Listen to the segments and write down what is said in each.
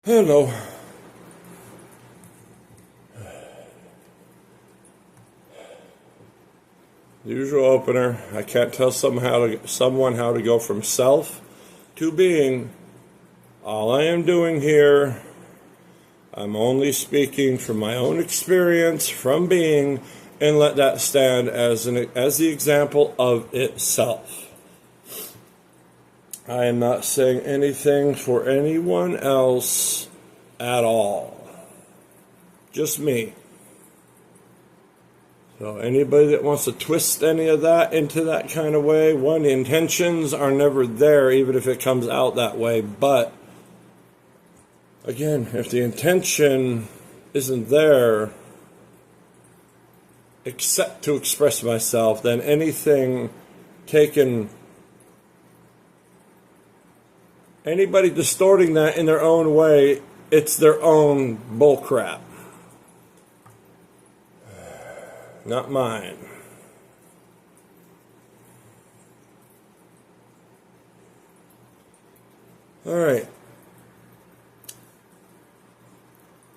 Hello. The usual opener. I can't tell someone how to go from self to being. All I am doing here, I'm only speaking from my own experience from being, and let that stand as the example of itself. I am not saying anything for anyone else at all. Just me. So anybody that wants to twist any of that into that kind of way, the intentions are never there, even if it comes out that way. But again, if the intention isn't there, except to express myself, then anything taken, anybody distorting that in their own way, it's their own bullcrap. Not mine. All right.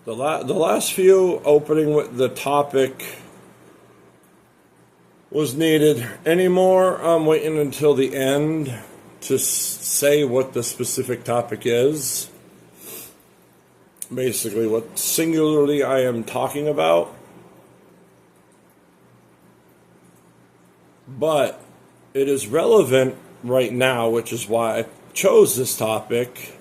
The last few opening with the topic was needed. Anymore, I'm waiting until the end to say what the specific topic is. Basically, what singularly I am talking about. But it is relevant right now, which is why I chose this topic.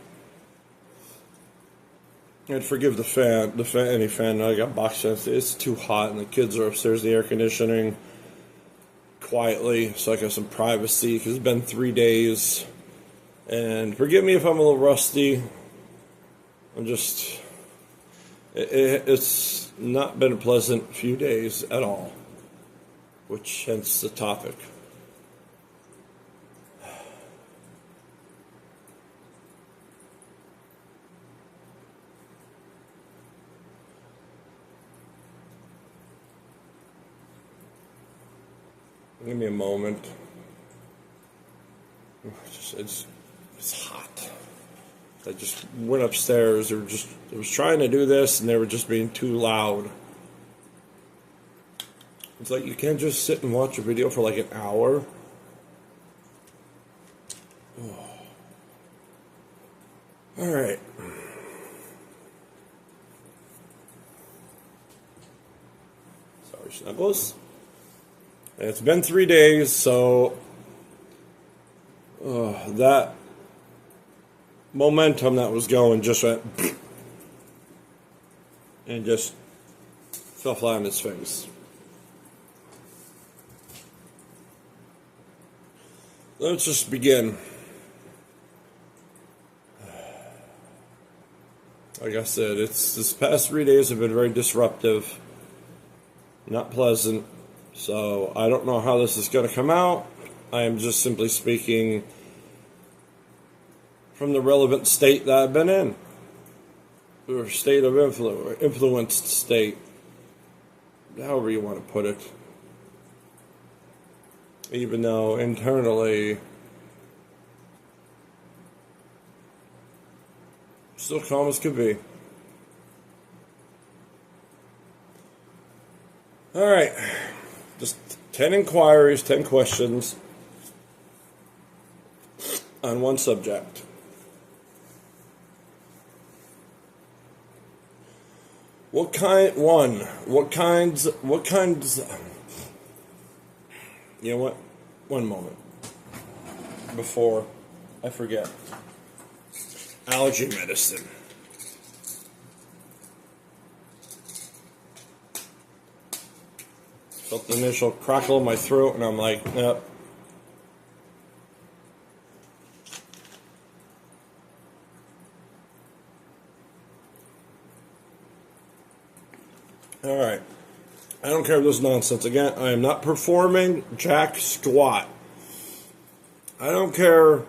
And forgive any fan. I got box fans. It's too hot, and the kids are upstairs, the air conditioning, quietly, so I got some privacy, because it's been 3 days. And forgive me if I'm a little rusty. It's not been a pleasant few days at all. Which hence the topic. Give me a moment. It's hot. I just went upstairs. I was trying to do this, and they were just being too loud. It's like you can't just sit and watch a video for like an hour. Oh. All right. Sorry, Snuggles. And it's been 3 days, so that momentum that was going just went and just fell flat on its face. Let's just begin. Like I said, this past 3 days have been very disruptive, not pleasant. So I don't know how this is going to come out. I am just simply speaking from the relevant state that I've been in, or state of influenced state, however you want to put it. Even though internally, still calm as could be. All right, just 10 inquiries, 10 questions on one subject. What kinds, you know what? One moment. Before I forget. Allergy medicine. Felt the initial crackle in my throat, and I'm like, nope. All right. I don't care if this is nonsense. Again, I am not performing jack squat. I don't care.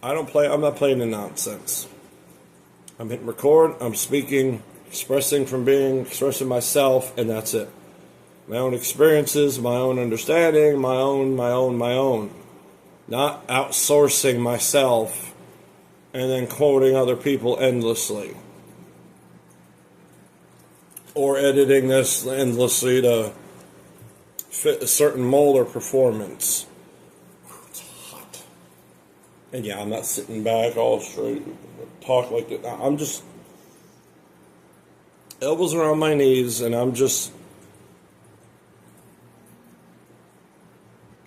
I'm not playing the nonsense. I'm hitting record. I'm speaking, expressing myself, and that's it. My own experiences, my own understanding, my own. not outsourcing myself and then quoting other people endlessly, or editing this endlessly to fit a certain mold or performance. It's hot. And yeah, I'm not sitting back all straight, talk like that. I'm just elbows around my knees, and I'm just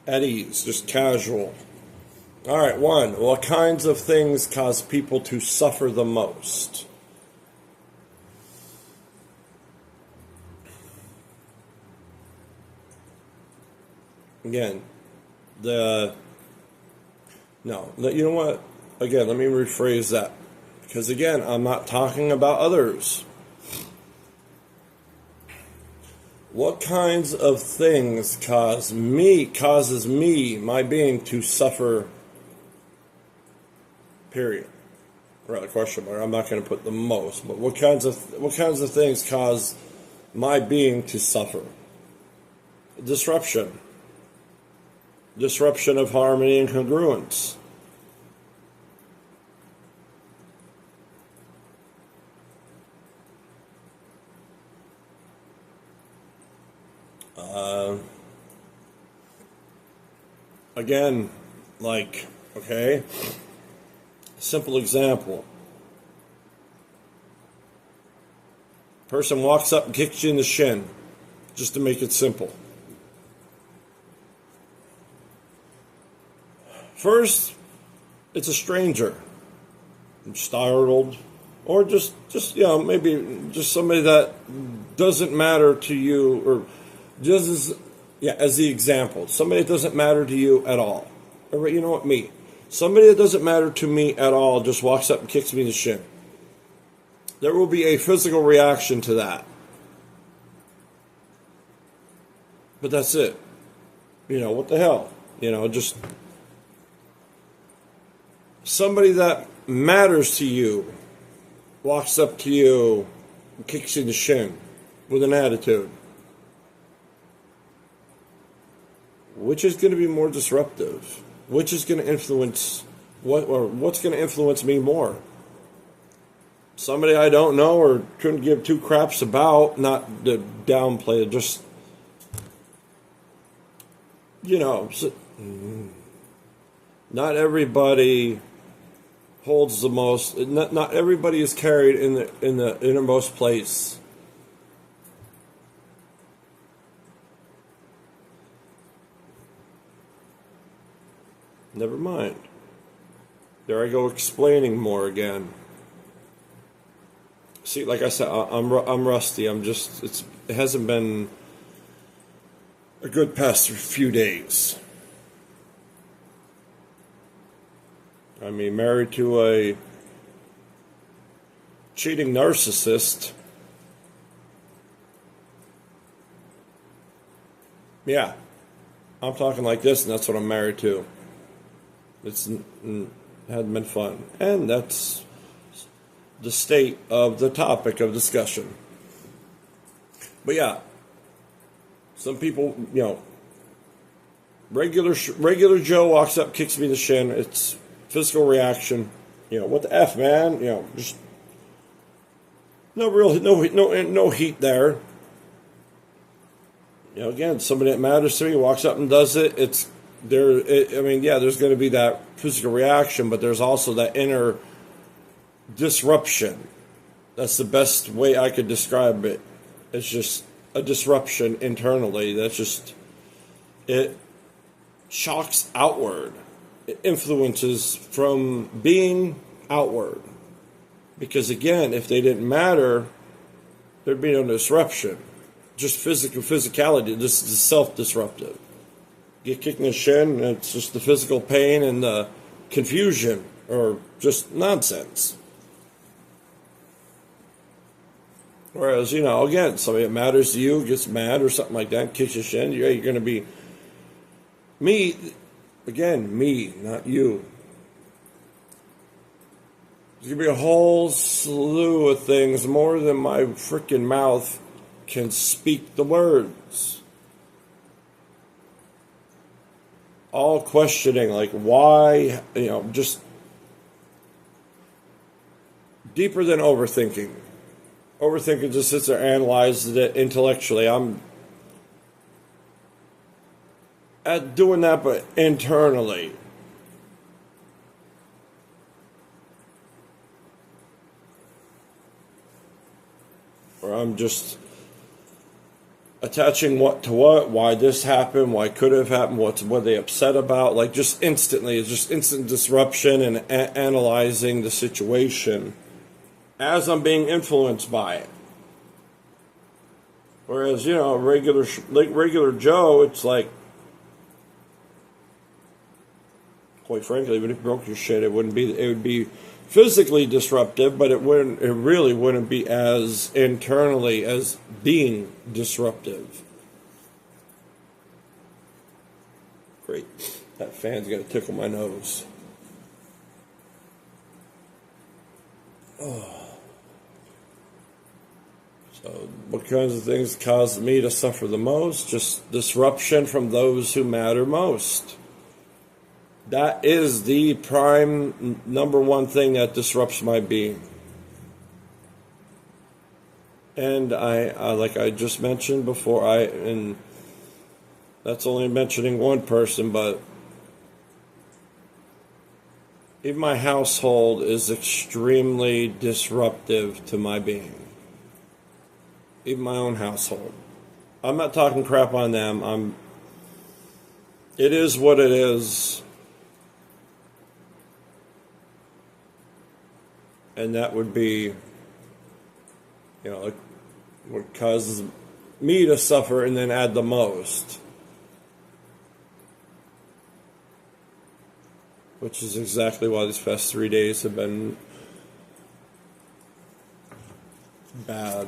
at ease, just casual. All right, one, what kinds of things cause people to suffer the most? Again, you know what? Again, let me rephrase that. Because again, I'm not talking about others. What kinds of things causes me, my being, to suffer? Period. Right, question mark. I'm not going to put the most, but what kinds of things cause my being to suffer? Disruption of harmony and congruence. Again, like, okay, simple example. Person walks up and kicks you in the shin, just to make it simple. First, it's a stranger. I'm startled, or just maybe just somebody that doesn't matter to you, or just as the example, somebody that doesn't matter to you at all. Or, you know what, me. Somebody that doesn't matter to me at all just walks up and kicks me in the shin. There will be a physical reaction to that. But that's it. What the hell? Just somebody that matters to you walks up to you and kicks you in the shin with an attitude. Which is going to be more disruptive? Which is going to influence what's going to influence me more? Somebody I don't know or couldn't give two craps about, not to downplay it, just not everybody holds the most. Not everybody is carried in the innermost place. Never mind. There I go explaining more again. See, like I said, I'm rusty. It hasn't been a good past few days. I mean, married to a cheating narcissist. Yeah, I'm talking like this, and that's what I'm married to. It hadn't been fun. And that's the state of the topic of discussion. But yeah, some people, regular Joe walks up, kicks me in the shin. It's physical reaction. What the F, man? Just no heat there. Again, somebody that matters to me walks up and does it. There's going to be that physical reaction, but there's also that inner disruption. That's the best way I could describe it. It's just a disruption internally. It shocks outward. It influences from being outward. Because again, if they didn't matter, there'd be no disruption. Just physicality. This is self-disruptive. Get kicked in the shin, and it's just the physical pain and the confusion, or just nonsense. Whereas, again, somebody that matters to you gets mad or something like that, kicks your shin, you're going to be me, again, me, not you. There's going to be a whole slew of things, more than my freaking mouth can speak the words. all questioning, like, why, just deeper than overthinking. Overthinking just sits there, analyzes it intellectually. I'm at doing that, but internally. Or I'm just attaching what to what, why this happened, why could have happened, what they upset about, like just instantly. It's just instant disruption and analyzing the situation as I'm being influenced by it. Whereas, regular Joe, it's like, quite frankly, even if you broke your shit, it would be physically disruptive, but it really wouldn't be as internally as being disruptive. Great. That fan's gonna tickle my nose. Oh. So, what kinds of things cause me to suffer the most? Just disruption from those who matter most. That is the prime number one thing that disrupts my being. And I like I just mentioned before, and that's only mentioning one person, but even my household is extremely disruptive to my being. Even my own household. I'm not talking crap on them. It is what it is. And that would be, like what causes me to suffer and then add the most. Which is exactly why these past 3 days have been bad.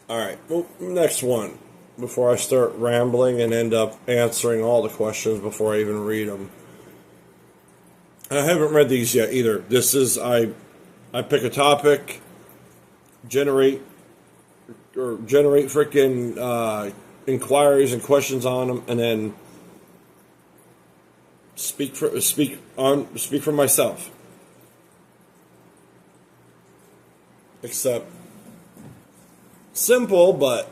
All right, well, next one. Before I start rambling and end up answering all the questions before I even read them. I haven't read these yet either. This is, I pick a topic, generate freaking inquiries and questions on them, and then speak for myself. Except simple, but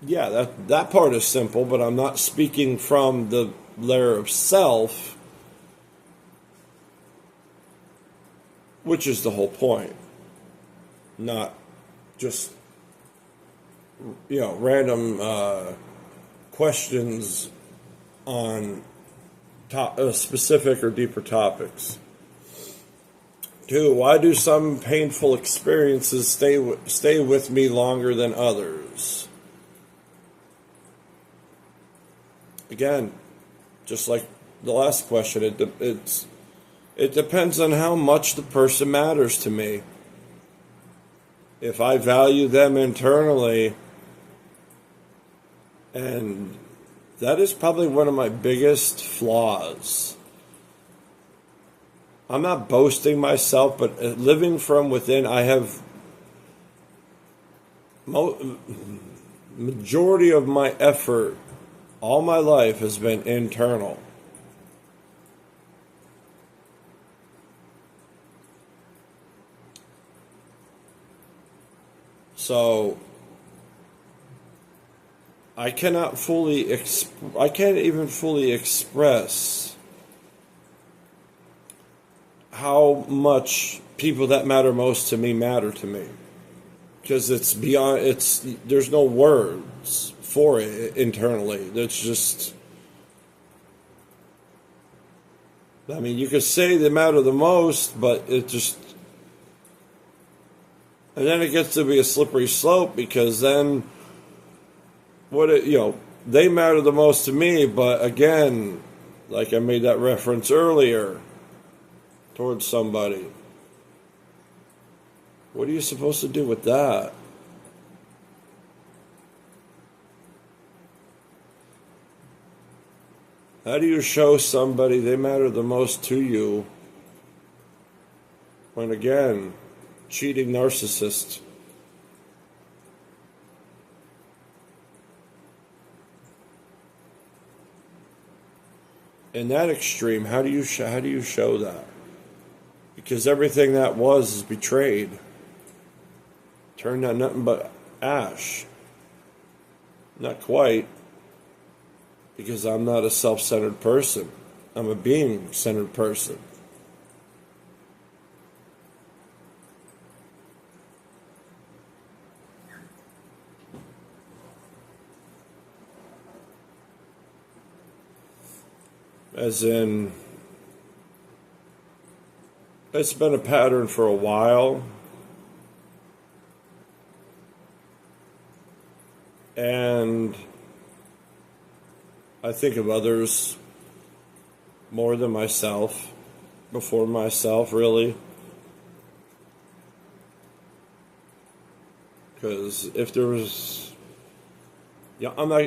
yeah, that part is simple, but I'm not speaking from the layer of self, which is the whole point. Not just, random questions on specific or deeper topics. 2, why do some painful experiences stay with me longer than others? Again, just like the last question, it depends on how much the person matters to me. If I value them internally, and that is probably one of my biggest flaws. I'm not boasting myself, but living from within, I have majority of my effort all my life has been internal. So I can't even fully express how much people that matter most to me matter to me. Because there's no words for it internally. It's just, I mean, you could say they matter the most, but it just, and then it gets to be a slippery slope, because then they matter the most to me, but again, like I made that reference earlier towards somebody. What are you supposed to do with that? How do you show somebody they matter the most to you when, again, cheating narcissist. In that extreme, how do you show that? Because everything that was is betrayed, turned out nothing but ash. Not quite, because I'm not a self-centered person. I'm a being-centered person. As in, it's been a pattern for a while. And I think of others more than myself, before myself, really. Because if there was, yeah, I'm not,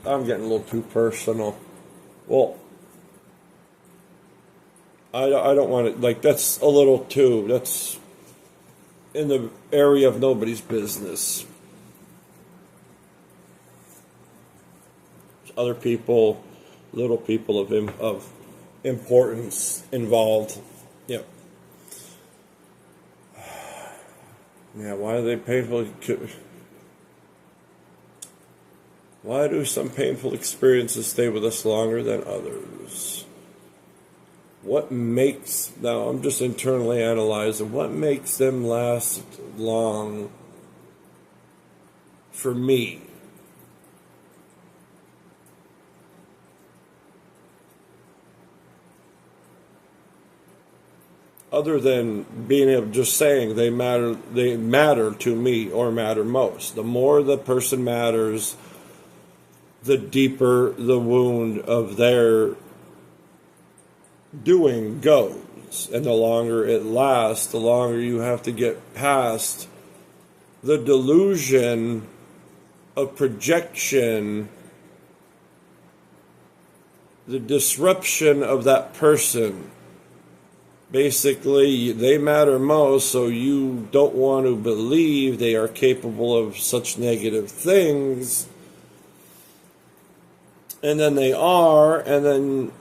I'm getting a little too personal. Well, I don't want to, like, that's a little too, that's in the area of nobody's business. Other people, little people of importance involved. Yep. Yeah, why are they painful? Why do some painful experiences stay with us longer than others? What makes, now I'm just internally analyzing, what makes them last long for me? Other than being able, just saying they matter to me or matter most. The more the person matters, the deeper the wound of their doing goes. And the longer it lasts, the longer you have to get past the delusion of projection, the disruption of that person. Basically, they matter most, so you don't want to believe they are capable of such negative things. And then they are, and then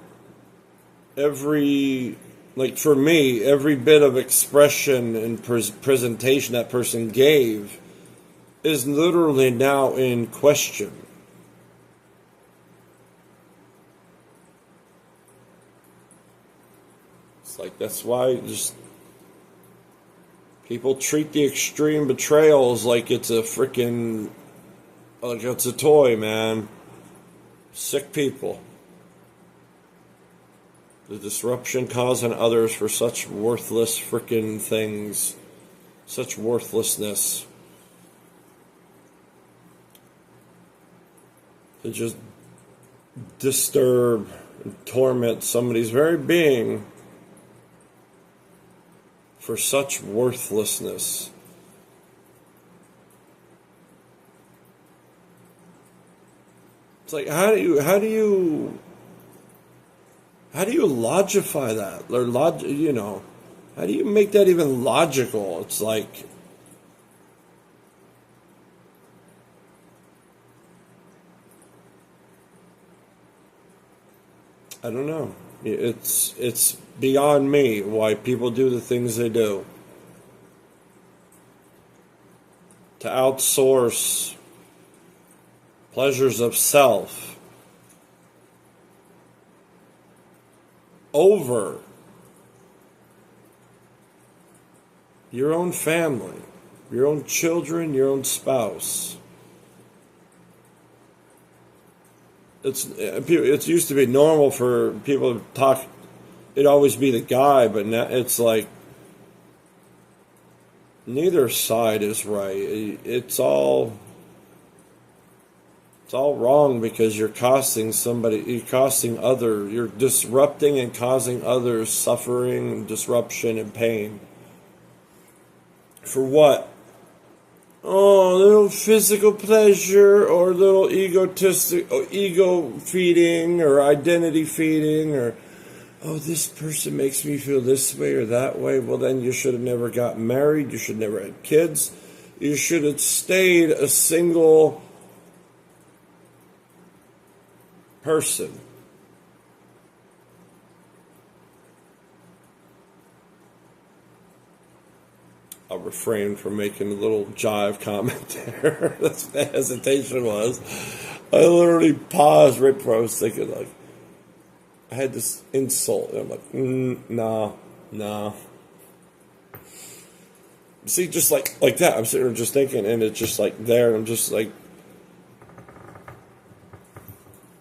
like for me, every bit of expression and presentation that person gave is literally now in question. Like, that's why just people treat the extreme betrayals like it's a freaking, like it's a toy, man. Sick people. The disruption caused on others for such worthless freaking things. Such worthlessness. To just disturb and torment somebody's very being for such worthlessness. It's like, how do you logify that? Or how do you make that even logical? It's like, I don't know. It's beyond me why people do the things they do. To outsource pleasures of self over your own family, your own children, your own spouse. It used to be normal for people to talk, it'd always be the guy, but now it's like neither side is right. It's all wrong because you're costing somebody, you're disrupting and causing others suffering, disruption, and pain. For what? Oh, a little physical pleasure, or a little egotistic, or ego feeding, or identity feeding, or oh, this person makes me feel this way or that way. Well, then you should have never got married. You should never had kids. You should have stayed a single person. I'll refrain from making a little jive comment there. That's what the hesitation was. I literally paused right before I was thinking, like, I had this insult, and I'm like, nah. See, just like that, I'm sitting there just thinking, and it's just like there, and I'm just like,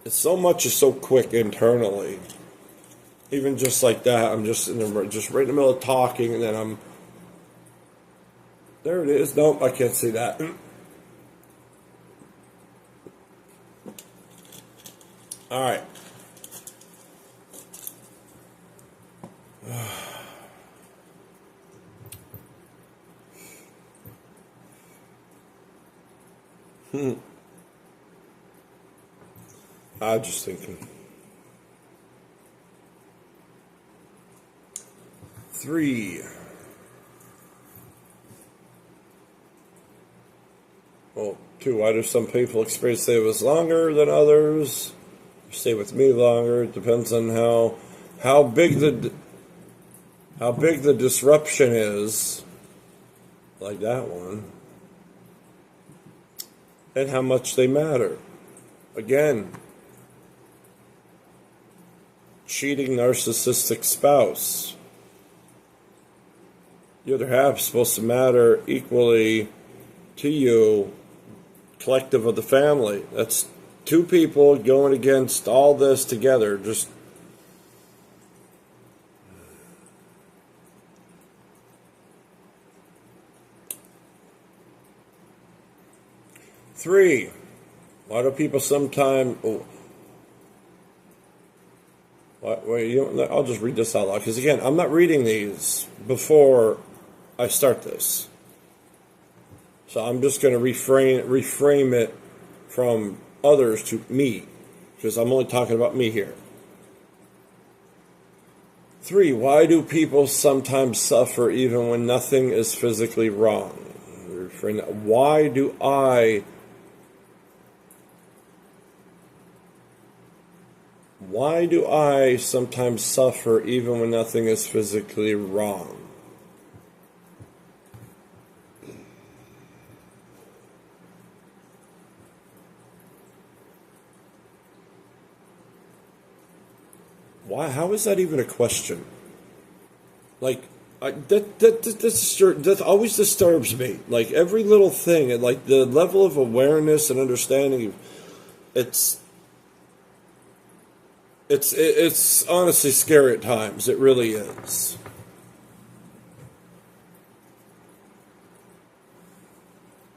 it's so much is so quick internally. Even just like that, I'm just just right in the middle of talking, and then there it is. Nope, I can't see that. All right. I'm just thinking. 3. Well, 2. Why do some people experience stay with us longer than others? Stay with me longer. It depends on how big the disruption is, like that one, and how much they matter. Again, cheating narcissistic spouse. The other half is supposed to matter equally to you, collective of the family. That's 2 people going against all this together. Just three. Why do people sometimes? I'll just read this out loud, because again, I'm not reading these before I start this, so I'm just going to reframe it from others to me, because I'm only talking about me here. 3. Why do people sometimes suffer even when nothing is physically wrong? Why do I sometimes suffer even when nothing is physically wrong? Why? How is that even a question? Like, that always disturbs me. Like, every little thing, and like the level of awareness and understanding, it's honestly scary at times. It really is.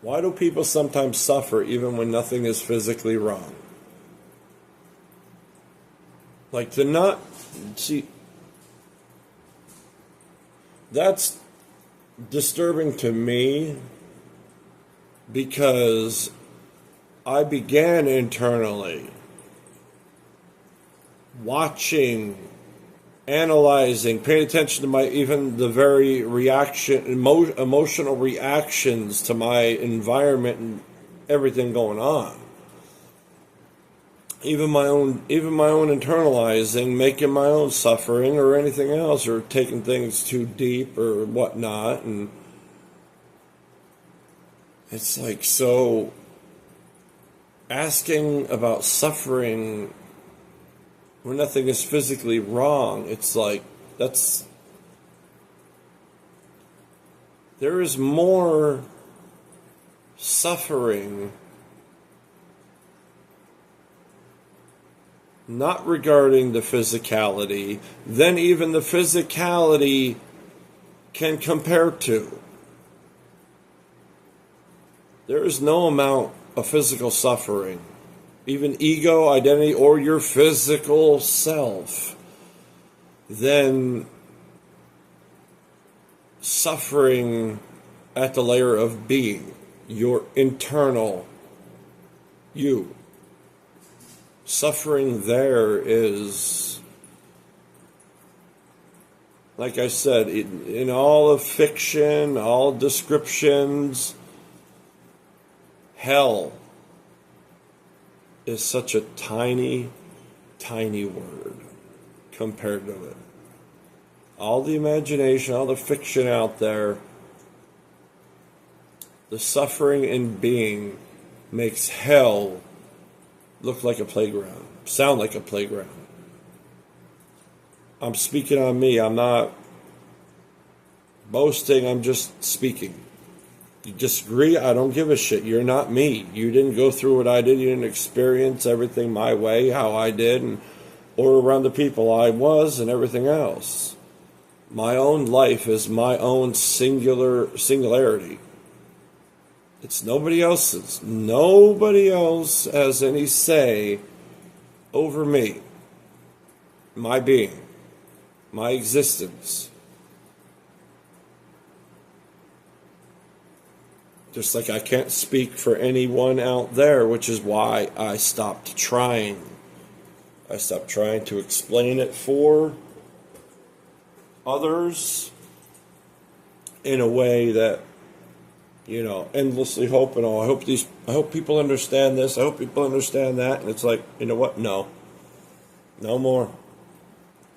Why do people sometimes suffer even when nothing is physically wrong? Like, to not see, that's disturbing to me, because I began internally watching, analyzing, paying attention to even the very emotional reactions to my environment and everything going on. Even my own internalizing, making my own suffering or anything else, or taking things too deep or whatnot, and it's like, so asking about suffering when nothing is physically wrong, it's like, there is more suffering not regarding the physicality than even the physicality can compare to. There is no amount of physical suffering, even ego, identity, or your physical self, than suffering at the layer of being, your internal you. Suffering there is like I said, in all of fiction, all descriptions, hell is such a tiny, tiny word compared to it. All the imagination, all the fiction out there, the suffering in being makes hell look like a playground, sound like a playground. I'm speaking on me. I'm not boasting. I'm just speaking. You disagree? I don't give a shit. You're not me. You didn't go through what I did. You didn't experience everything my way, how I did, or around the people I was and everything else. My own life is my own singularity. It's nobody else's. Nobody else has any say over me, my being, my existence. Just like I can't speak for anyone out there, which is why I stopped trying. I stopped trying to explain it for others in a way that, endlessly hoping, I hope people understand this, I hope people understand that, and it's like, you know what? No more.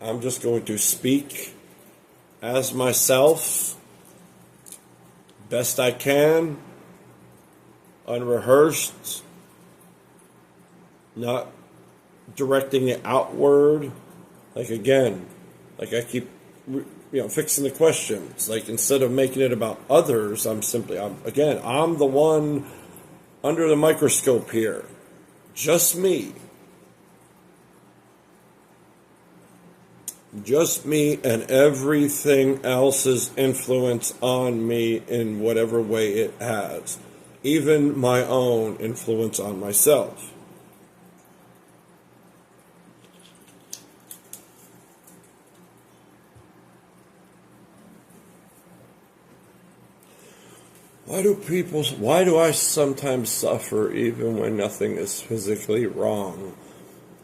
I'm just going to speak as myself, best I can, unrehearsed, not directing it outward, like I keep fixing the questions. Like, instead of making it about others, I'm the one under the microscope here. Just me. Just me and everything else's influence on me in whatever way it has. Even my own influence on myself. Why do I sometimes suffer even when nothing is physically wrong?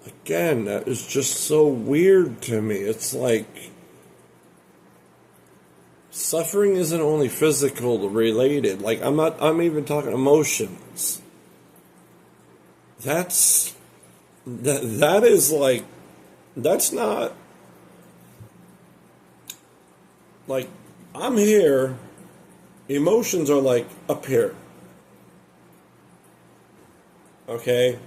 Again, that is just so weird to me. It's like, suffering isn't only physical related. Like, I'm even talking emotions. That is like, that's not, like, I'm here. Emotions are like up here. Okay?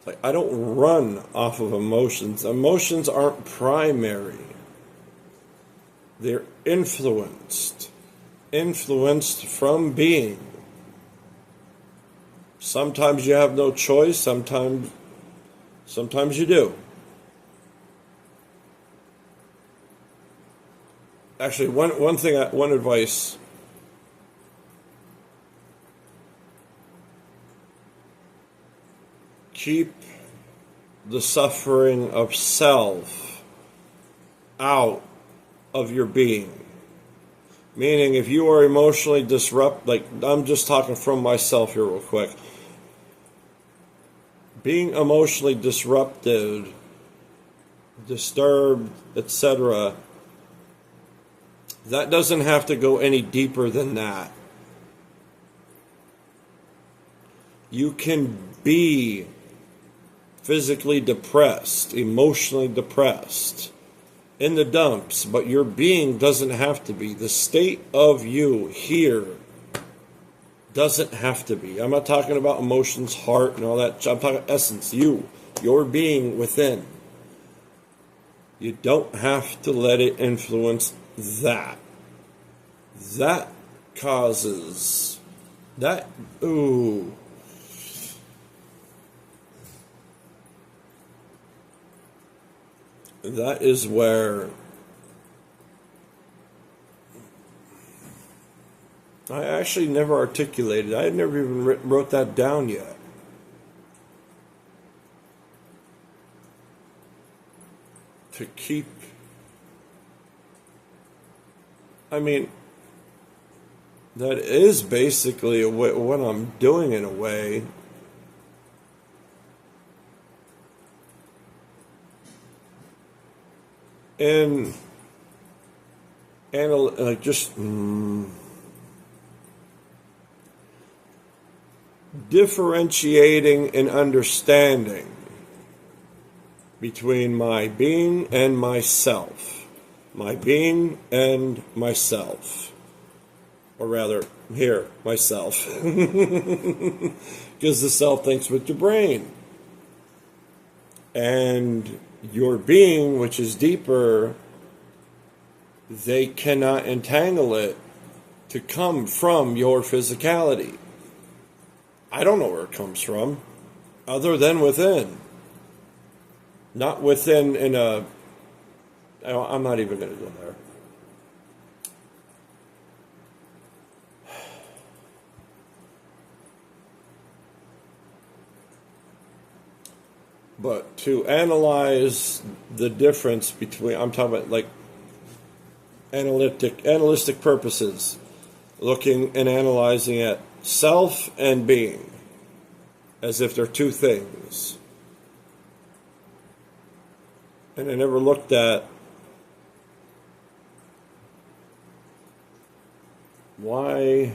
Like, I don't run off of emotions. Emotions aren't primary. They're influenced from being. Sometimes you have no choice, sometimes you do. Actually, one advice. Keep the suffering of self out of your being. Meaning, if you are emotionally disrupted, like, I'm just talking from myself here real quick. Being emotionally disrupted, disturbed, etc., that doesn't have to go any deeper than that. You can be physically depressed, emotionally depressed, in the dumps, but your being doesn't have to be. The state of you here doesn't have to be. I'm not talking about emotions, heart, and all that. I'm talking essence, your being within. You don't have to let it influence that. That causes that. Ooh. That is where I actually never articulated. I had never even wrote that down yet. To keep, that is basically what I'm doing in a way. And like just differentiating and understanding between my being and myself. My being and myself. Or rather, here, myself. Because the self thinks with your brain. And your being, which is deeper, they cannot entangle it to come from your physicality. I don't know where it comes from, other than within. Not within in a... I'm not even going to go there. But to analyze the difference between, I'm talking about like analytic purposes, looking and analyzing at self and being as if they're two things. And I never looked at why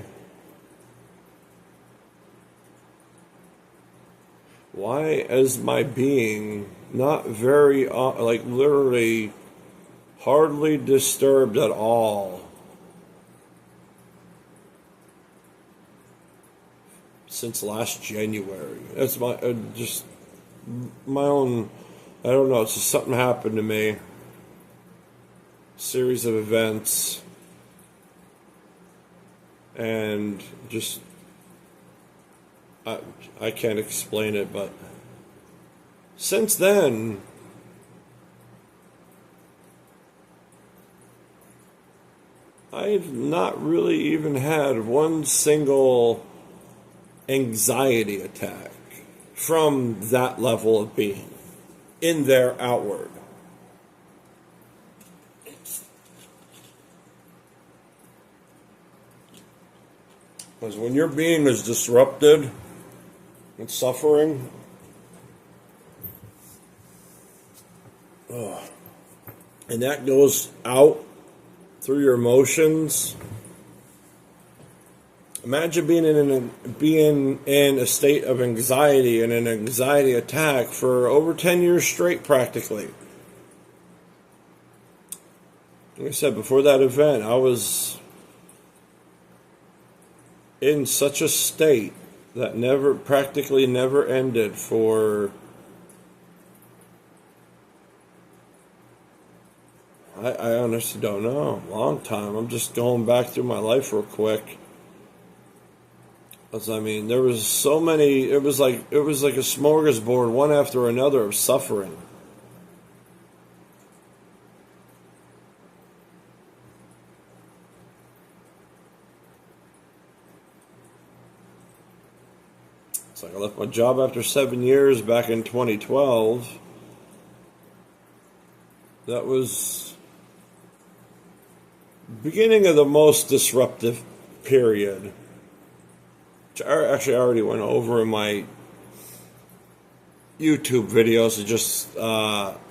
is my being not very, like literally hardly disturbed at all since last January? That's my, just my own, I don't know, it's just something happened to me. Series of events. And just, I can't explain it, but since then, I've not really even had one single anxiety attack from that level of being in their outward. Because when your being is disrupted and suffering, and that goes out through your emotions. Imagine being in a state of anxiety and an anxiety attack for over 10 years straight, practically. Like I said, before that event, I was in such a state that practically never ended for, I honestly don't know, a long time. I'm just going back through my life real quick. Because, I mean, there was so many, it was like a smorgasbord, one after another, of suffering. It's like I left my job after 7 years back in 2012. That was beginning of the most disruptive period. Which I actually already went over in my YouTube videos, of just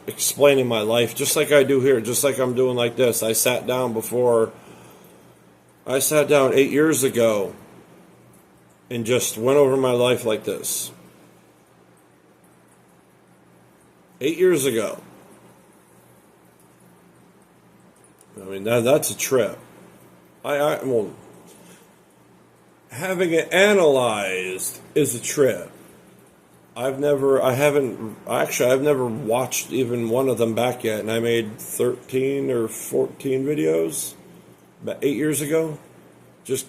explaining my life, just like I do here, just like I'm doing like this. I sat down 8 years ago and just went over my life like this. 8 years ago. I mean, that's a trip. Well, having it analyzed is a trip. I've never watched even one of them back yet, and I made 13 or 14 videos about 8 years ago. Just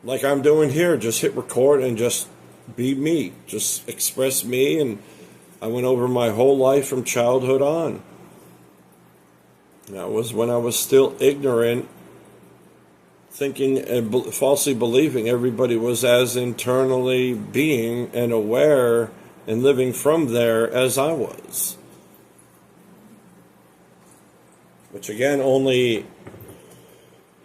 like I'm doing here, just hit record and just be me, just express me, and I went over my whole life from childhood on. That was when I was still ignorant, thinking and falsely believing everybody was as internally being and aware and living from there as I was. Which again only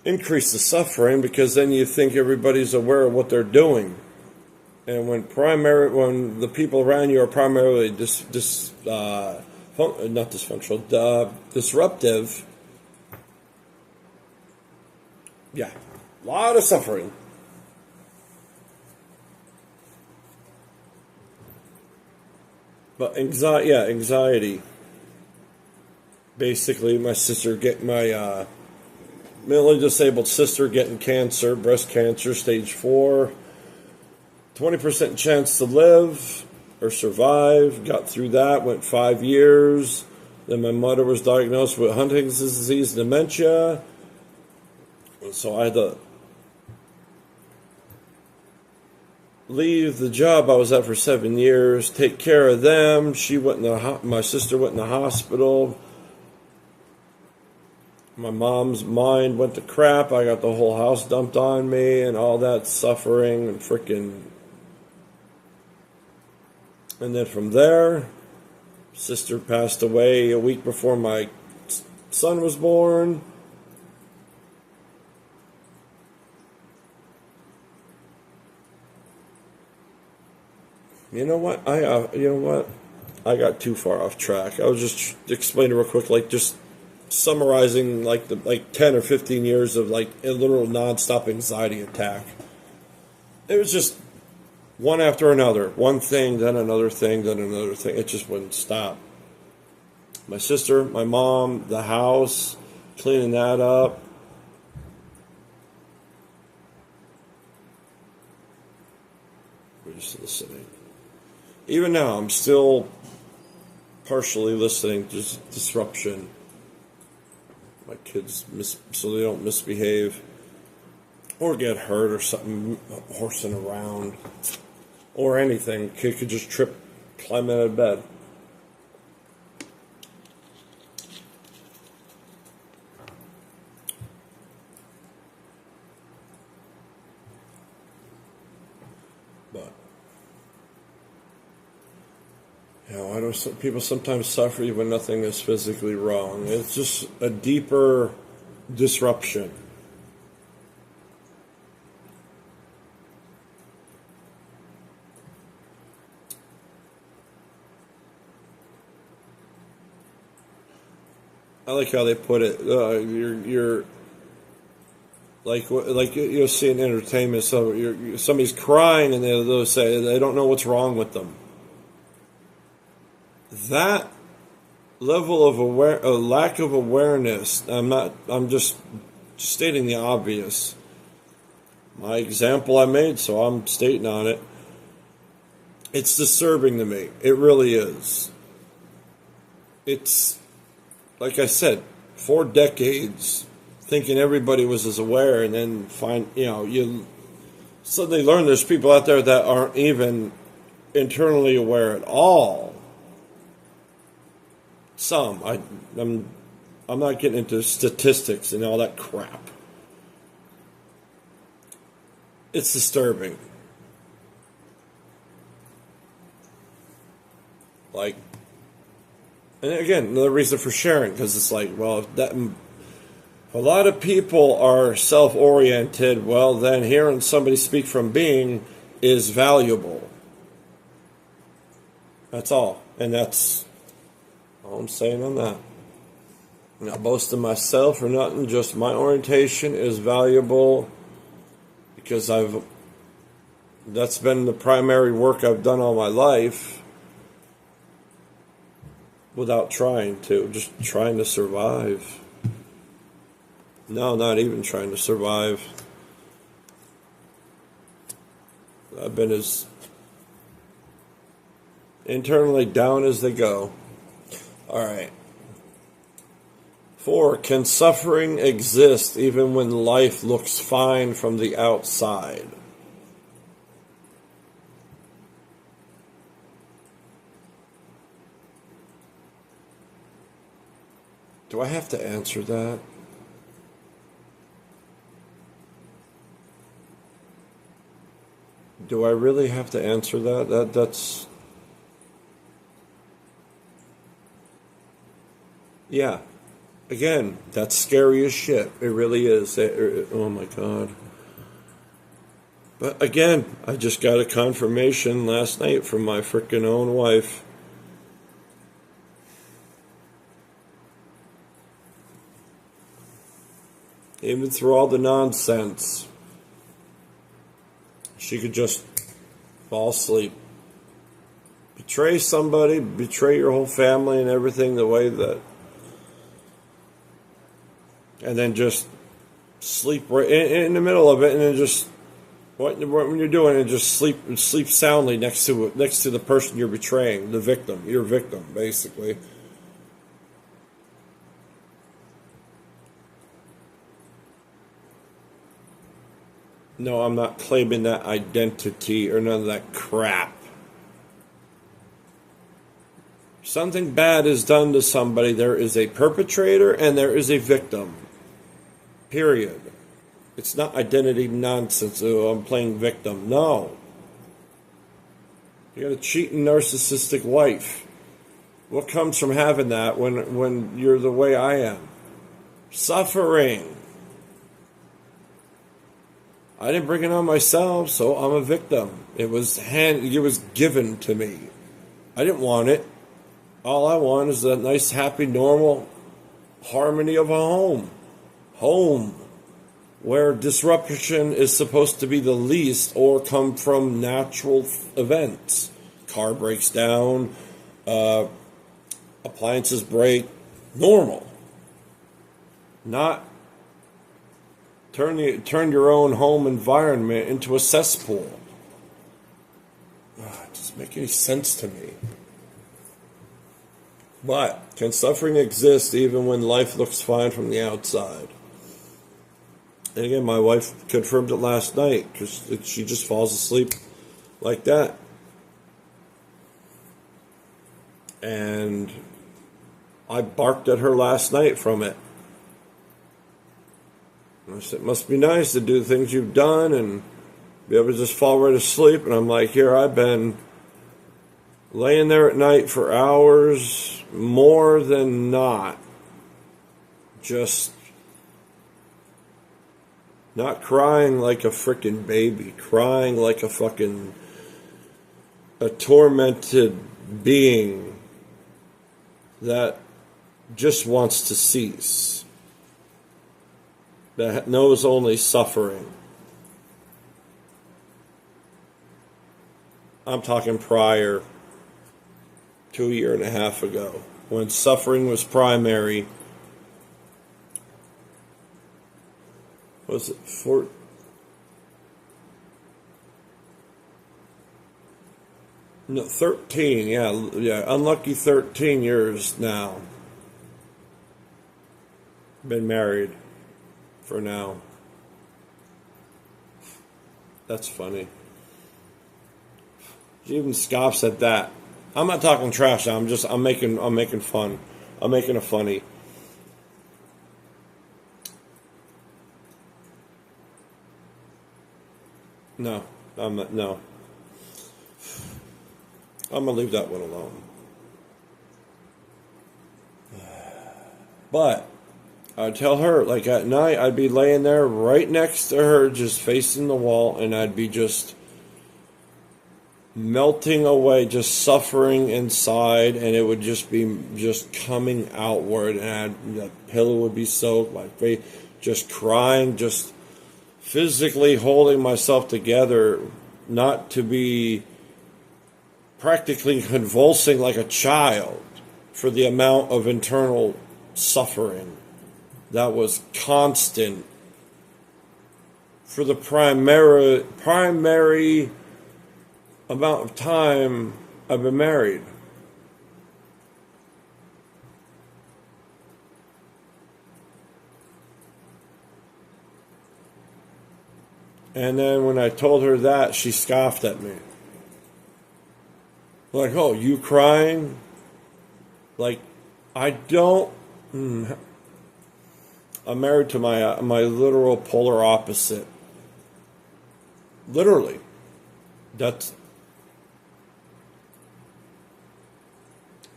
increase the suffering, because then you think everybody's aware of what they're doing. And when the people around you are primarily disruptive, yeah, a lot of suffering. But anxiety. Basically, my mentally disabled sister getting cancer, breast cancer, stage 4. 20% chance to live or survive. Got through that, went 5 years. Then my mother was diagnosed with Huntington's disease, dementia. So I had to leave the job I was at for 7 years, take care of them. My sister went in the hospital. My mom's mind went to crap. I got the whole house dumped on me and all that suffering and freaking. And then from there, sister passed away a week before my son was born. You know what? I got too far off track. I was just explaining real quick, like just summarizing like 10 or 15 years of like a literal nonstop anxiety attack. It was just one after another, one thing, then another thing, then another thing. It just wouldn't stop. My sister, my mom, the house, cleaning that up. We're just listening. Even now, I'm still partially listening to disruption. My kids so they don't misbehave or get hurt or something, horsing around or anything. Kid could just trip, climb out of bed. But I know people sometimes suffer when nothing is physically wrong. It's just a deeper disruption. I like how they put it. You're like you'll see in entertainment. So somebody's crying, and they'll say they don't know what's wrong with them. That level of lack of awareness. I'm just stating the obvious. My example I made, so I'm stating on it. It's disturbing to me. It really is. It's, like I said, 4 decades thinking everybody was as aware, and then you suddenly learn there's people out there that aren't even internally aware at all. Some. I'm not getting into statistics and all that crap. It's disturbing. Like, and again, another reason for sharing, because it's like, well, a lot of people are self-oriented. Well, then hearing somebody speak from being is valuable. That's all, and that's all I'm saying on that. I'm not boasting myself or nothing. Just my orientation is valuable because that's been the primary work I've done all my life. Without just trying to survive. No, not even trying to survive. I've been as internally down as they go. All right. 4, can suffering exist even when life looks fine from the outside? Do I have to answer that? Do I really have to answer that? That's... Yeah. Again, that's scary as shit. It really is. Oh my God. But again, I just got a confirmation last night from my freaking own wife. Even through all the nonsense, she could just fall asleep. Betray somebody, betray your whole family and everything the way that... And then just sleep right in the middle of it, and then just... When you're doing it, just sleep soundly next to the person you're betraying, the victim, your victim, basically. No, I'm not claiming that identity or none of that crap. Something bad is done to somebody. There is a perpetrator and there is a victim. Period. It's not identity nonsense. Oh, I'm playing victim. No. You got a cheating, narcissistic wife. What comes from having that when you're the way I am? Suffering. I didn't bring it on myself, so I'm a victim. It was given to me. I didn't want it. All I want is a nice, happy, normal harmony of a home. Home. Where disruption is supposed to be the least or come from natural events. Car breaks down, appliances break, normal. Not turn your own home environment into a cesspool. It doesn't make any sense to me. But can suffering exist even when life looks fine from the outside? And again, my wife confirmed it last night because she just falls asleep like that. And I barked at her last night from it. I said, it must be nice to do the things you've done and be able to just fall right asleep. And I'm like, here I've been laying there at night for hours, more than not, just not crying like a frickin' baby, crying like a tormented being that just wants to cease, that knows only suffering. I'm talking prior to a year and a half ago, when suffering was primary. Was it 13, yeah, unlucky 13 years now. Been married for now. That's funny. She even scoffs at that. I'm not talking trash now. I'm making fun. I'm making it funny. No, I'm not. No, I'm gonna leave that one alone. But I'd tell her, like at night, I'd be laying there right next to her, just facing the wall, and I'd be just melting away, just suffering inside, and it would just be just coming outward, and the pillow would be soaked, my face, just crying, just physically holding myself together, not to be practically convulsing like a child for the amount of internal suffering that was constant for the primary amount of time I've been married. And then when I told her that, she scoffed at me. Like, oh, you crying? Like, I don't... I'm married to my literal polar opposite. Literally. That's...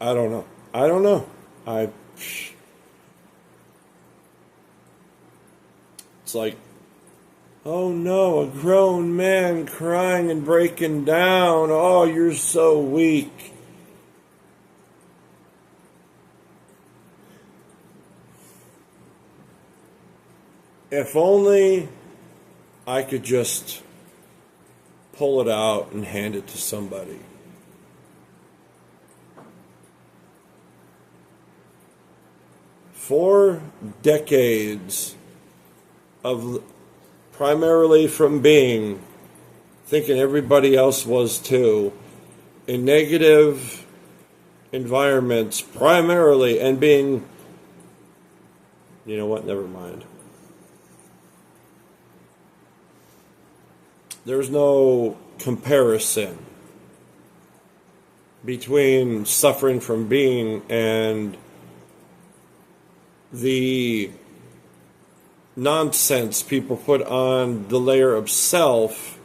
I don't know. It's like, oh no, a grown man crying and breaking down. Oh, you're so weak. If only I could just pull it out and hand it to somebody. For decades of primarily from being, thinking everybody else was too, in negative environments primarily, and being, you know what, never mind. There's no comparison between suffering from being and the nonsense people put on the layer of self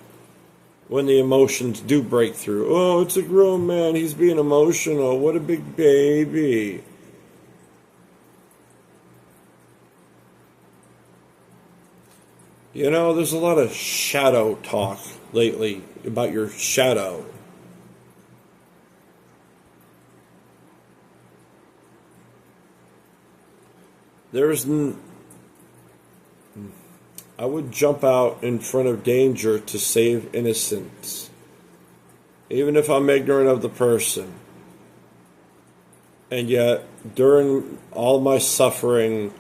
when the emotions do break through. Oh, it's a grown man, he's being emotional, what a big baby. You know, there's a lot of shadow talk lately about your shadow. I would jump out in front of danger to save innocence, even if I'm ignorant of the person. And yet, during all my suffering,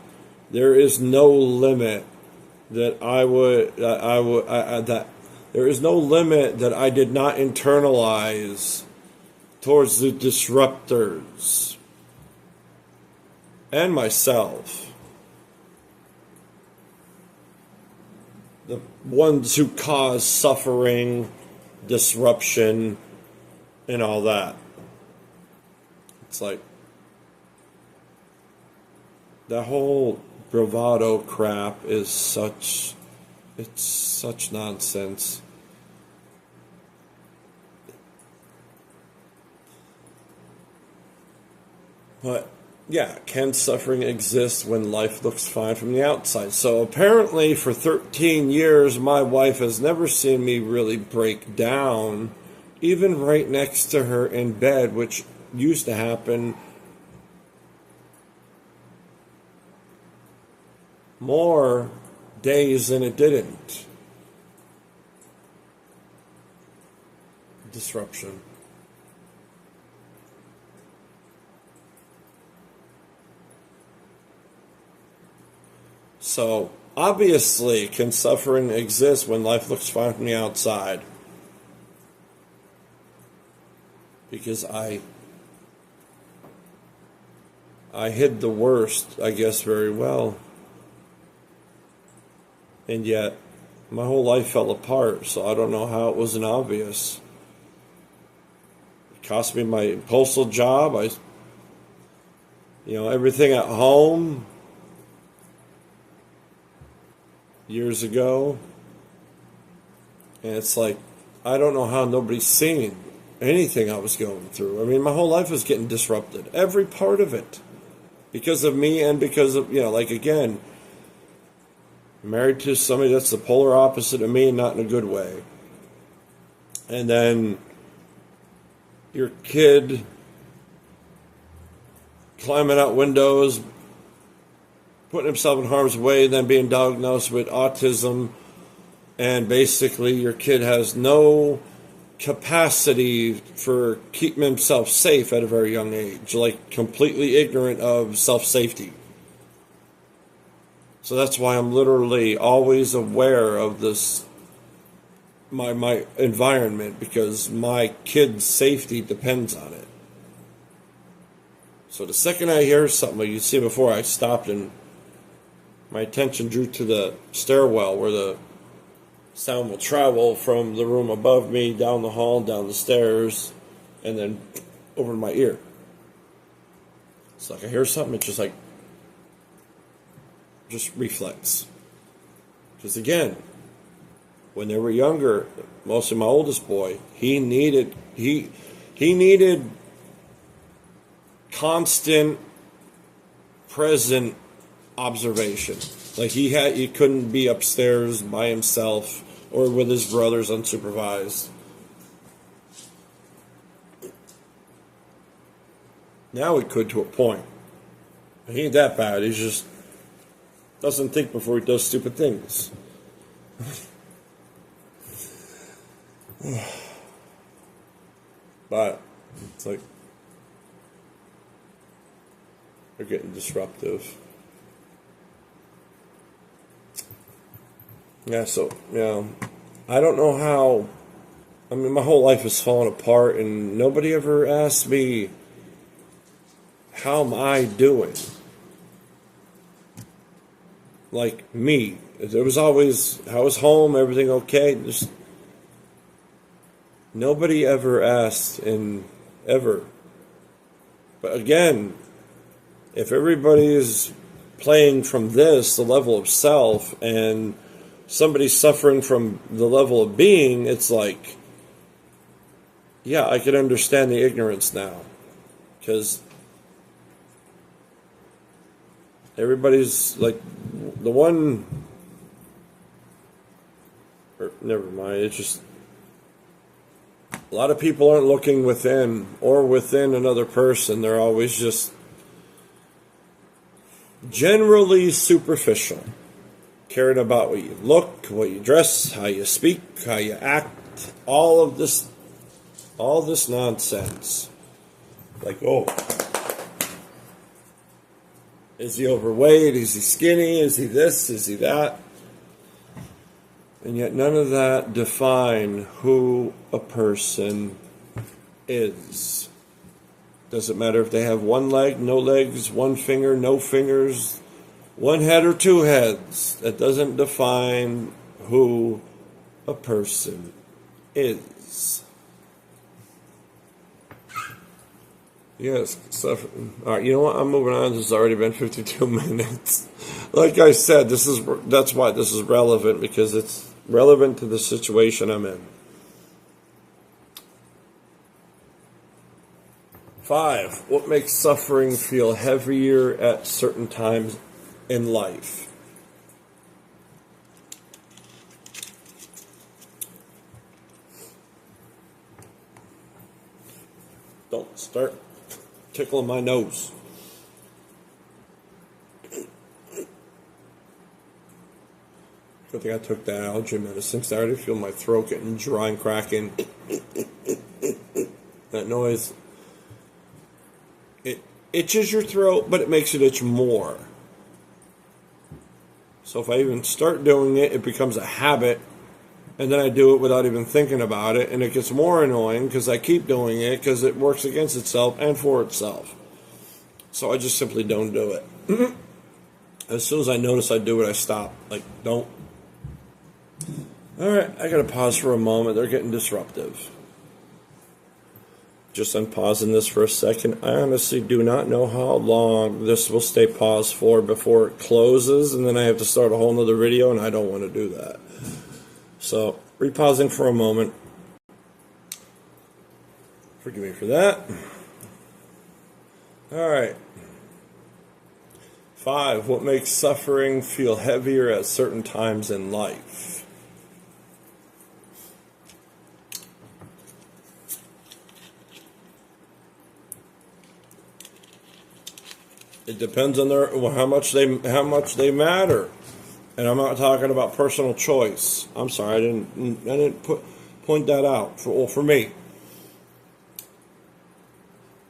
there is no limit that there is no limit that I did not internalize towards the disruptors and myself, the ones who cause suffering, disruption, and all that. It's like that whole bravado crap is such nonsense. But yeah, can suffering exist when life looks fine from the outside? So apparently for 13 years my wife has never seen me really break down, even right next to her in bed, which used to happen more days than it didn't. Disruption. So, obviously, can suffering exist when life looks fine from the outside? Because I hid the worst, I guess, very well. And yet, my whole life fell apart, so I don't know how it wasn't obvious. It cost me my postal job, everything at home years ago. And it's like, I don't know how nobody's seen anything I was going through. I mean, my whole life was getting disrupted, every part of it, because of me and because of, again, married to somebody that's the polar opposite of me, and not in a good way. And then your kid climbing out windows, putting himself in harm's way, then being diagnosed with autism, and basically your kid has no capacity for keeping himself safe at a very young age, like completely ignorant of self-safety. So that's why I'm literally always aware of this, my environment, because my kid's safety depends on it. So the second I hear something, like you see before, I stopped and my attention drew to the stairwell where the sound will travel from the room above me, down the hall, down the stairs, and then over to my ear. It's like I hear something, it's just reflex. Because again, when they were younger, mostly my oldest boy, he needed constant, present observation. Like he couldn't be upstairs by himself or with his brothers unsupervised. Now he could to a point. He ain't that bad. He just doesn't think before he does stupid things. But it's like they're getting disruptive. Yeah, so, I don't know how. I mean, my whole life has fallen apart, and nobody ever asked me, how am I doing? Like me. There was always, how was home, everything okay? Just nobody ever asked, and ever. But again, if everybody is playing from this, the level of self, and somebody's suffering from the level of being, it's like, yeah, I can understand the ignorance now. Because everybody's like, the one, or never mind, it's just, a lot of people aren't looking within or within another person. They're always just generally superficial, caring about what you look, what you dress, how you speak, how you act, all this nonsense. Like, oh, is he overweight? Is he skinny? Is he this? Is he that? And yet none of that define who a person is. Doesn't matter if they have one leg, no legs, one finger, no fingers, one head or two heads. That doesn't define who a person is. Yes, stuff. All right, you know what? I'm moving on. This has already been 52 minutes. Like I said, that's why this is relevant, because it's relevant to the situation I'm in. 5, what makes suffering feel heavier at certain times in life? Don't start tickling my nose. Good thing I took that allergy medicine, because I already feel my throat getting dry and cracking. That noise, it itches your throat, but it makes it itch more. So if I even start doing it, it becomes a habit, and then I do it without even thinking about it, and it gets more annoying because I keep doing it because it works against itself and for itself. So I just simply don't do it. As soon as I notice I do it, I stop. Like, don't. Alright, I gotta pause for a moment. They're getting disruptive. Just unpausing this for a second. I honestly do not know how long this will stay paused for before it closes, and then I have to start a whole nother video, and I don't want to do that. So, repausing for a moment. Forgive me for that. Alright. 5, what makes suffering feel heavier at certain times in life? It depends on how much they matter, and I'm not talking about personal choice. I'm sorry, I didn't point that out for me.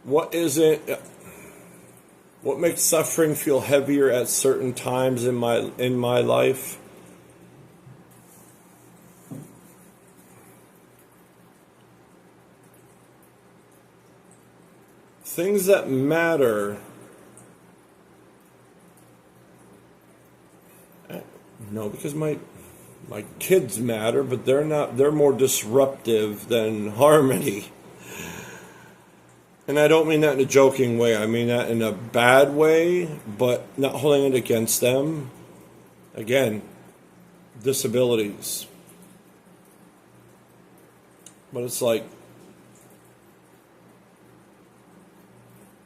What is it? What makes suffering feel heavier at certain times in my life? Things that matter. No, because my kids matter, but they're more disruptive than harmony. And I don't mean that in a joking way. I mean that in a bad way, but not holding it against them. Again, disabilities. But it's like,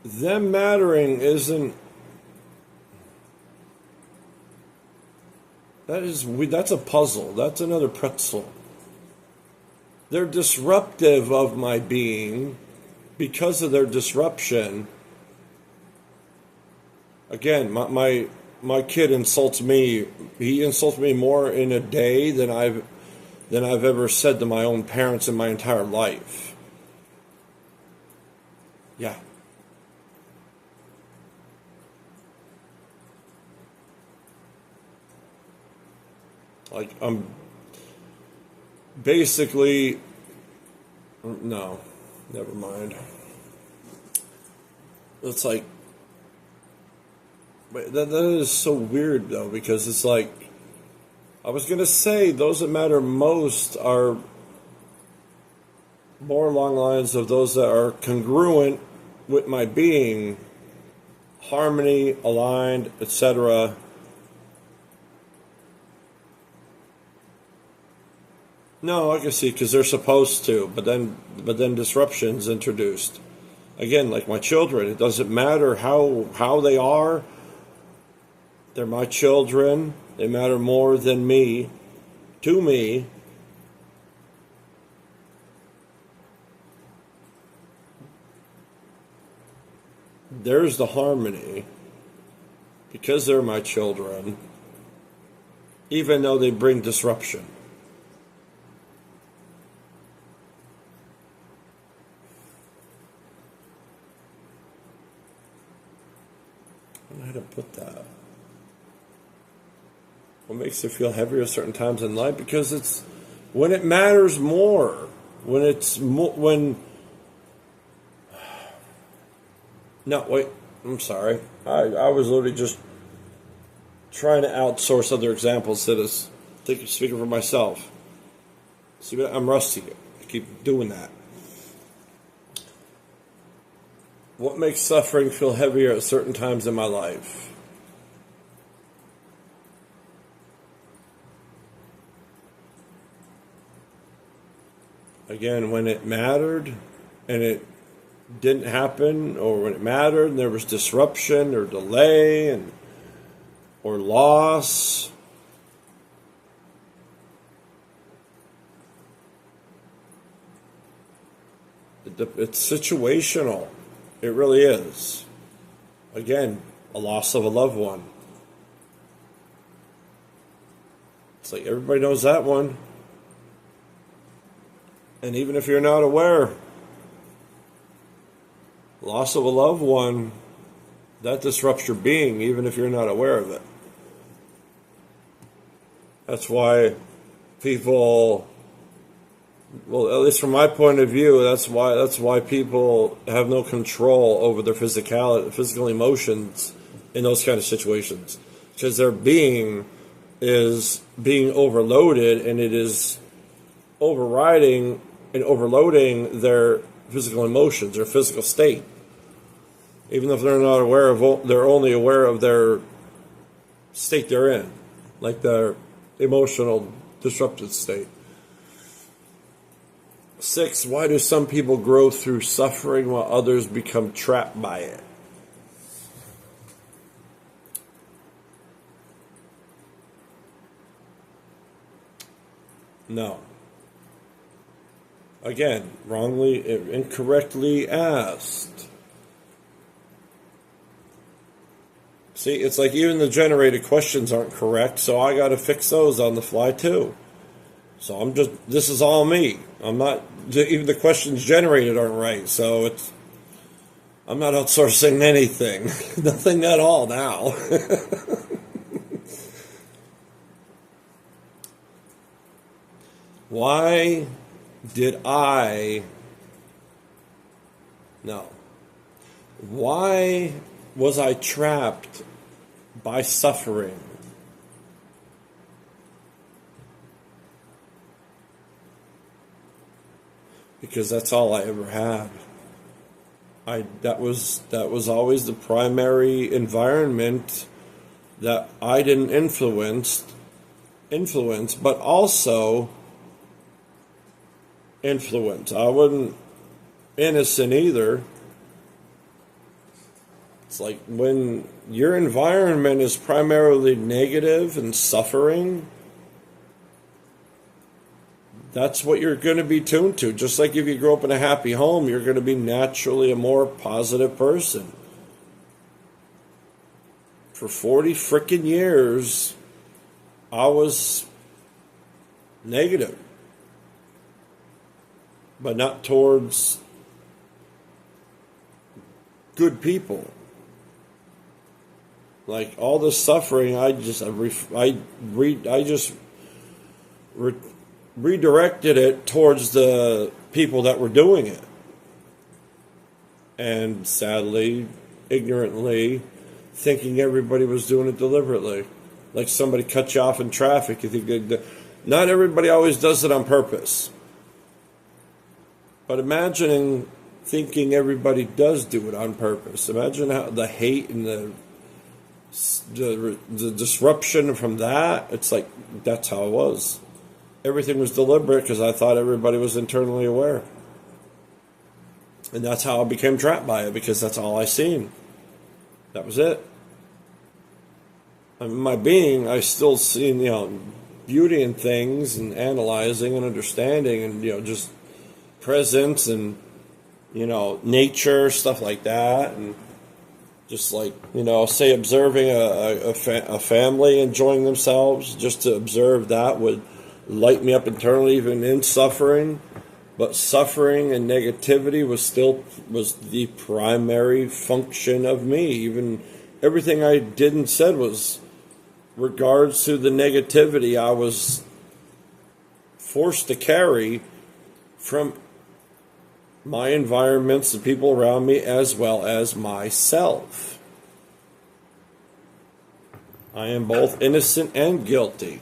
them mattering isn't That's a puzzle. That's another pretzel. They're disruptive of my being. Because of their disruption, again, my kid insults me. He insults me more in a day than I've ever said to my own parents in my entire life. Yeah. Like, I'm basically, no, never mind. It's like, that is so weird though, because it's like, I was going to say those that matter most are more along the lines of those that are congruent with my being, harmony, aligned, etc. No, I can see, because they're supposed to, but then disruption's introduced. Again, like my children, it doesn't matter how they are. They're my children. They matter more than me, to me. There's the harmony, because they're my children, even though they bring disruption. I don't know how to put that. What makes it feel heavier at certain times in life? Because it's when it matters more. No, wait. I'm sorry. I was literally just trying to outsource other examples instead of speaking for myself. See, but I'm rusty. I keep doing that. What makes suffering feel heavier at certain times in my life? Again, when it mattered and it didn't happen, or when it mattered and there was disruption or delay or loss. It's situational. It really is. Again, a loss of a loved one. It's like everybody knows that one. And even if you're not aware, loss of a loved one, that disrupts your being, even if you're not aware of it. That's why people, well, at least from my point of view, that's why people have no control over their physical emotions in those kind of situations, because their being is being overloaded, and it is overriding and overloading their physical emotions, their physical state. Even if they're not aware of, they're only aware of their state they're in, like their emotional disrupted state. 6, why do some people grow through suffering while others become trapped by it? No. Again, incorrectly asked. See, it's like even the generated questions aren't correct, so I got to fix those on the fly too. So this is all me. I'm not, even the questions generated aren't right, so I'm not outsourcing anything. Nothing at all now. Why did I... No. Why was I trapped by suffering? Because that's all I ever had. That was always the primary environment that I didn't influence, but also influence. I wasn't innocent either. It's like when your environment is primarily negative and suffering, that's what you're going to be tuned to. Just like if you grow up in a happy home, you're going to be naturally a more positive person. For 40 freaking years, I was negative, but not towards good people. Like all the suffering, I just redirected it towards the people that were doing it, and sadly, ignorantly, thinking everybody was doing it deliberately. Like somebody cut you off in traffic, you think not everybody always does it on purpose. But imagining thinking everybody does do it on purpose. Imagine how the hate and the disruption from that. It's like that's how it was. Everything was deliberate because I thought everybody was internally aware. And that's how I became trapped by it, because that's all I seen. That was it. I mean, my being, I still seen, beauty in things and analyzing and understanding and, just presence and, nature, stuff like that. And just like, say observing a family enjoying themselves, just to observe that would light me up internally, even in suffering. But suffering and negativity was the primary function of me. Even everything I did and said was regards to the negativity I was forced to carry from my environments, the people around me, as well as myself. I am both innocent and guilty.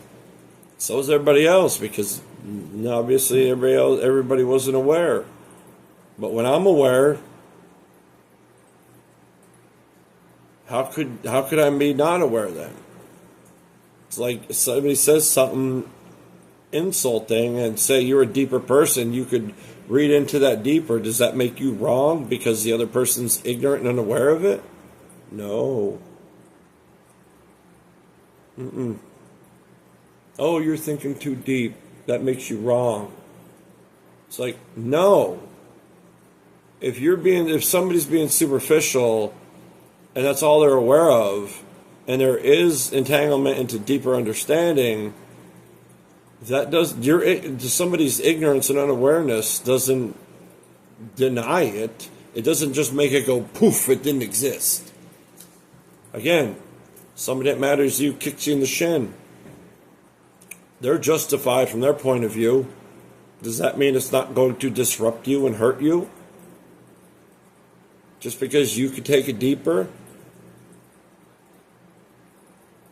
So is everybody else, because obviously everybody wasn't aware. But when I'm aware, how could I be not aware then? It's like if somebody says something insulting and say you're a deeper person, you could read into that deeper. Does that make you wrong because the other person's ignorant and unaware of it? No. Oh, you're thinking too deep. That makes you wrong. It's like, no. If somebody's being superficial and that's all they're aware of, and there is entanglement into deeper understanding, somebody's ignorance and unawareness doesn't deny it. It doesn't just make it go poof, it didn't exist. Again, somebody that matters to you kicks you in the shin. They're justified from their point of view. Does that mean it's not going to disrupt you and hurt you? Just because you could take it deeper?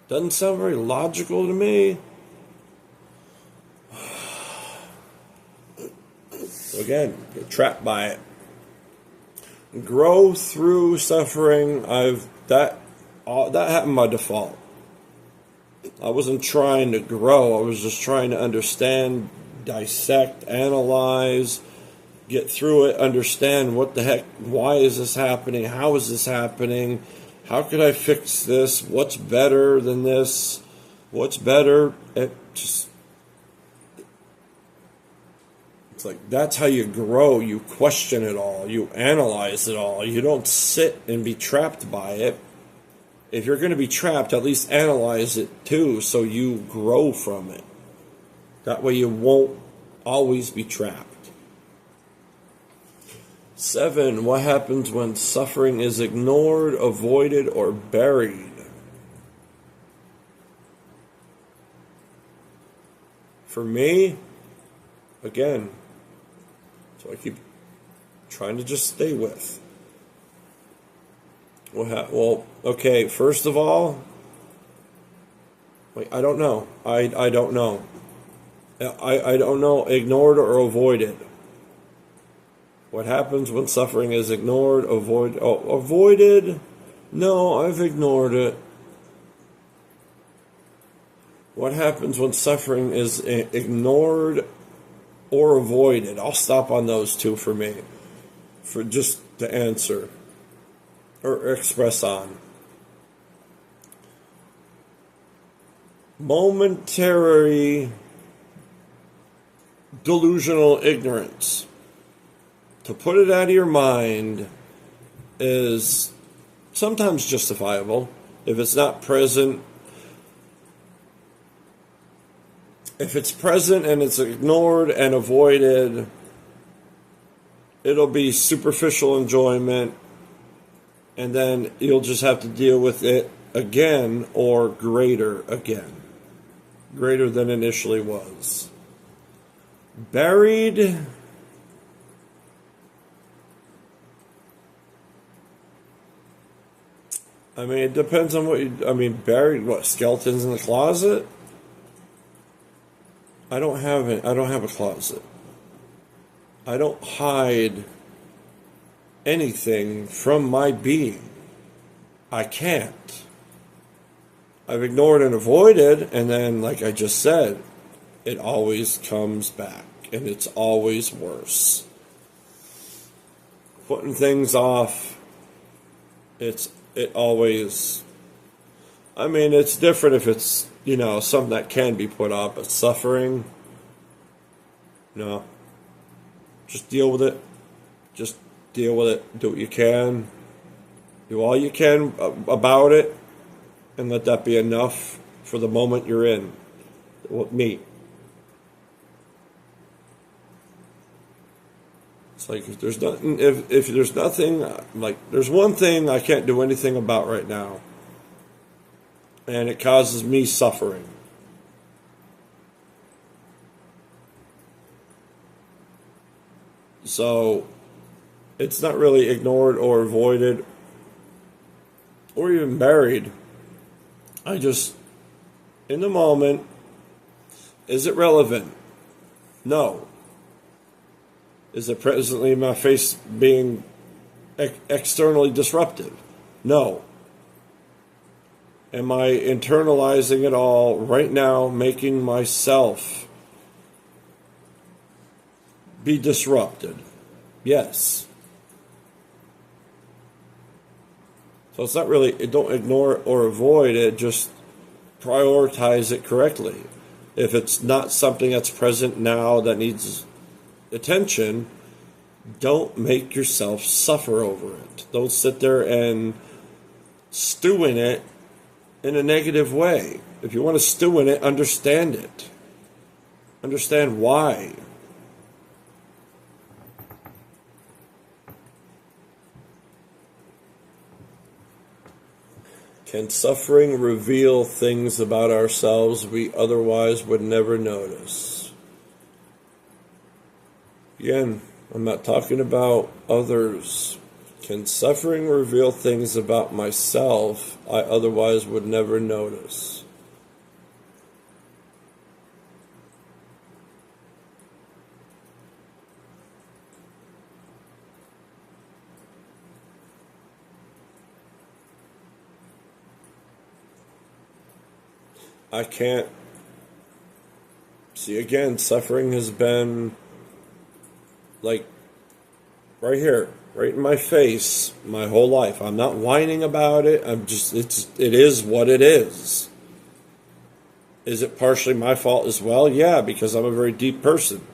Doesn't sound very logical to me. So again, get trapped by it. Grow through suffering. That happened by default. I wasn't trying to grow. I was just trying to understand, dissect, analyze, get through it, understand what the heck, why is this happening? How is this happening? How could I fix this? What's better than this? What's better? It's like that's how you grow. You question it all. You analyze it all. You don't sit and be trapped by it. If you're going to be trapped, at least analyze it too, so you grow from it. That way you won't always be trapped. 7, what happens when suffering is ignored, avoided, or buried? For me, again, so I keep trying to just stay with. Well, okay, first of all, I don't know. I don't know. I don't know, ignored or avoided. What happens when suffering is ignored, avoided? No, I've ignored it. What happens when suffering is ignored or avoided? I'll stop on those two for me, for just to answer. or express on. Momentary delusional ignorance. To put it out of your mind is sometimes justifiable if it's not present. If it's present and it's ignored and avoided, it'll be superficial enjoyment, and then you'll just have to deal with it again or greater again. Greater than initially was. Buried. I mean, it depends on what buried, what, skeletons in the closet? I don't have a closet. I don't hide anything from my being. I can't. I've ignored and avoided, and then, like I just said, it always comes back, and it's always worse. Putting things off, it always, I mean, it's different if it's, something that can be put off, but suffering, no. Just deal with it. Just deal with it. Do what you can. Do all you can about it, and let that be enough for the moment you're in. Me. It's like if there's nothing, if there's nothing, like there's one thing I can't do anything about right now, and it causes me suffering. So it's not really ignored or avoided or even buried. I just, in the moment, is it relevant? No. Is it presently in my face being externally disruptive? No. Am I internalizing it all right now, making myself be disrupted? Yes. So it's not really, don't ignore it or avoid it, just prioritize it correctly. If it's not something that's present now that needs attention, don't make yourself suffer over it. Don't sit there and stew in it in a negative way. If you want to stew in it, understand it. Understand why. Can suffering reveal things about ourselves we otherwise would never notice? Again, I'm not talking about others. Can suffering reveal things about myself I otherwise would never notice? I can't see. Again, suffering has been like right here, right in my face my whole life. I'm not whining about it. It is what it is. Is it partially my fault as well? Yeah, because I'm a very deep person.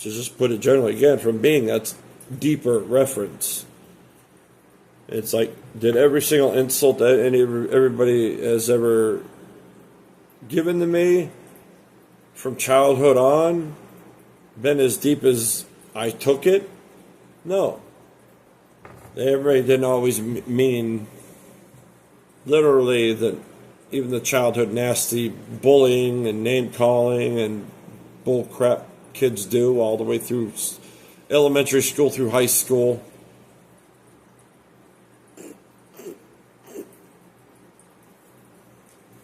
To just put it generally, again, from being, that's deeper reference. It's like, did every single insult that everybody has ever given to me from childhood on been as deep as I took it? No. Everybody didn't always mean literally that, even the childhood nasty bullying and name calling and bull crap kids do all the way through elementary school through high school.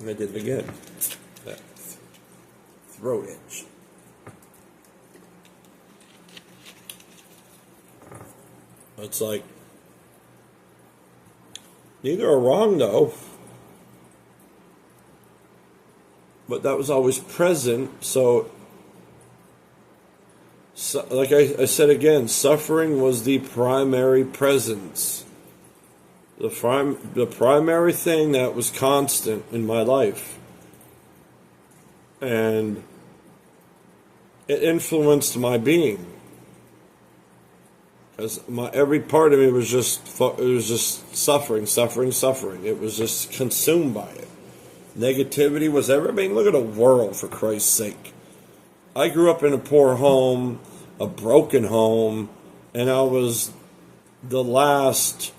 And I did it again. That throat itch. It's like, neither are wrong though. But that was always present, so like I said again, suffering was the primary presence. The primary thing that was constant in my life. And it influenced my being. Because every part of me was just suffering. It was just consumed by it. Negativity was everything. I mean, look at the world, for Christ's sake. I grew up in a poor home, a broken home, and I was the last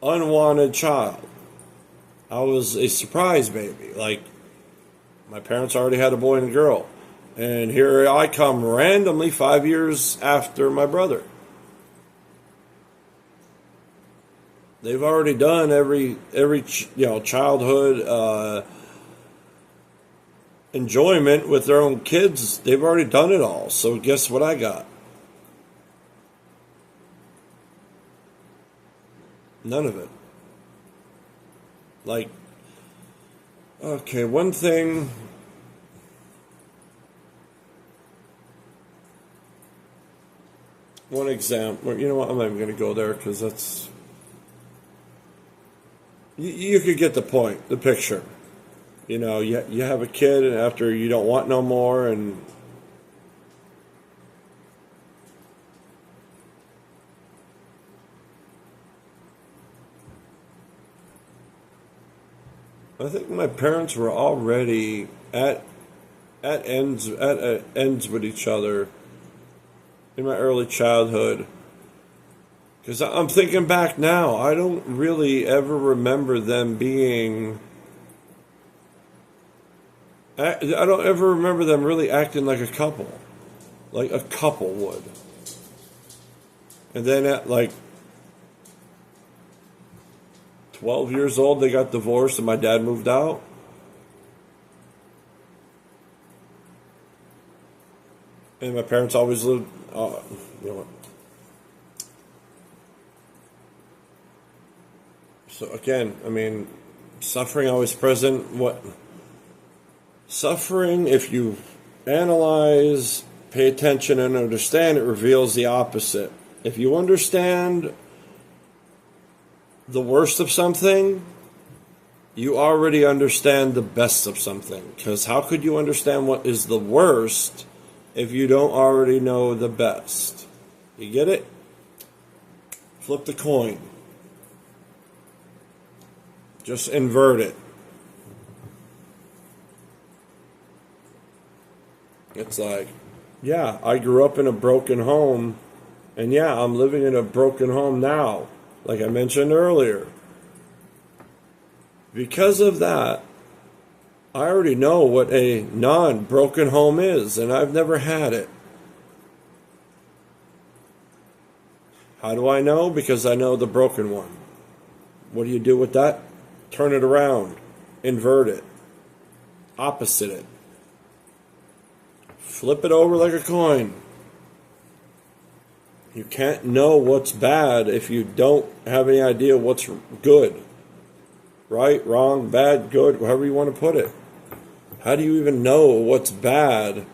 unwanted child. I was a surprise baby. Like, my parents already had a boy and a girl. And here I come randomly 5 years after my brother. They've already done every childhood enjoyment with their own kids. They've already done it all. So guess what I got? None of it. Like, okay, one thing. One example. You know what? I'm not even going to go there because that's. You could get the point, the picture. You know, you have a kid, and after you don't want no more, and I think my parents were already at ends with each other in my early childhood. Because I'm thinking back now, I don't really ever remember them being. I don't ever remember them really acting like a couple would. And then at like 12 years old, they got divorced and my dad moved out. And my parents always lived, you know what? So again, I mean, suffering always present. Suffering, if you analyze, pay attention, and understand, it reveals the opposite. If you understand the worst of something, you already understand the best of something. Because how could you understand what is the worst if you don't already know the best? You get it? Flip the coin. Just invert it. It's like, yeah, I grew up in a broken home, and yeah, I'm living in a broken home now, like I mentioned earlier. Because of that, I already know what a non-broken home is, and I've never had it. How do I know? Because I know the broken one. What do you do with that? Turn it around, invert it, opposite it. Flip it over like a coin. You can't know what's bad if you don't have any idea what's good. Right, wrong, bad, good, however you want to put it. How do you even know what's bad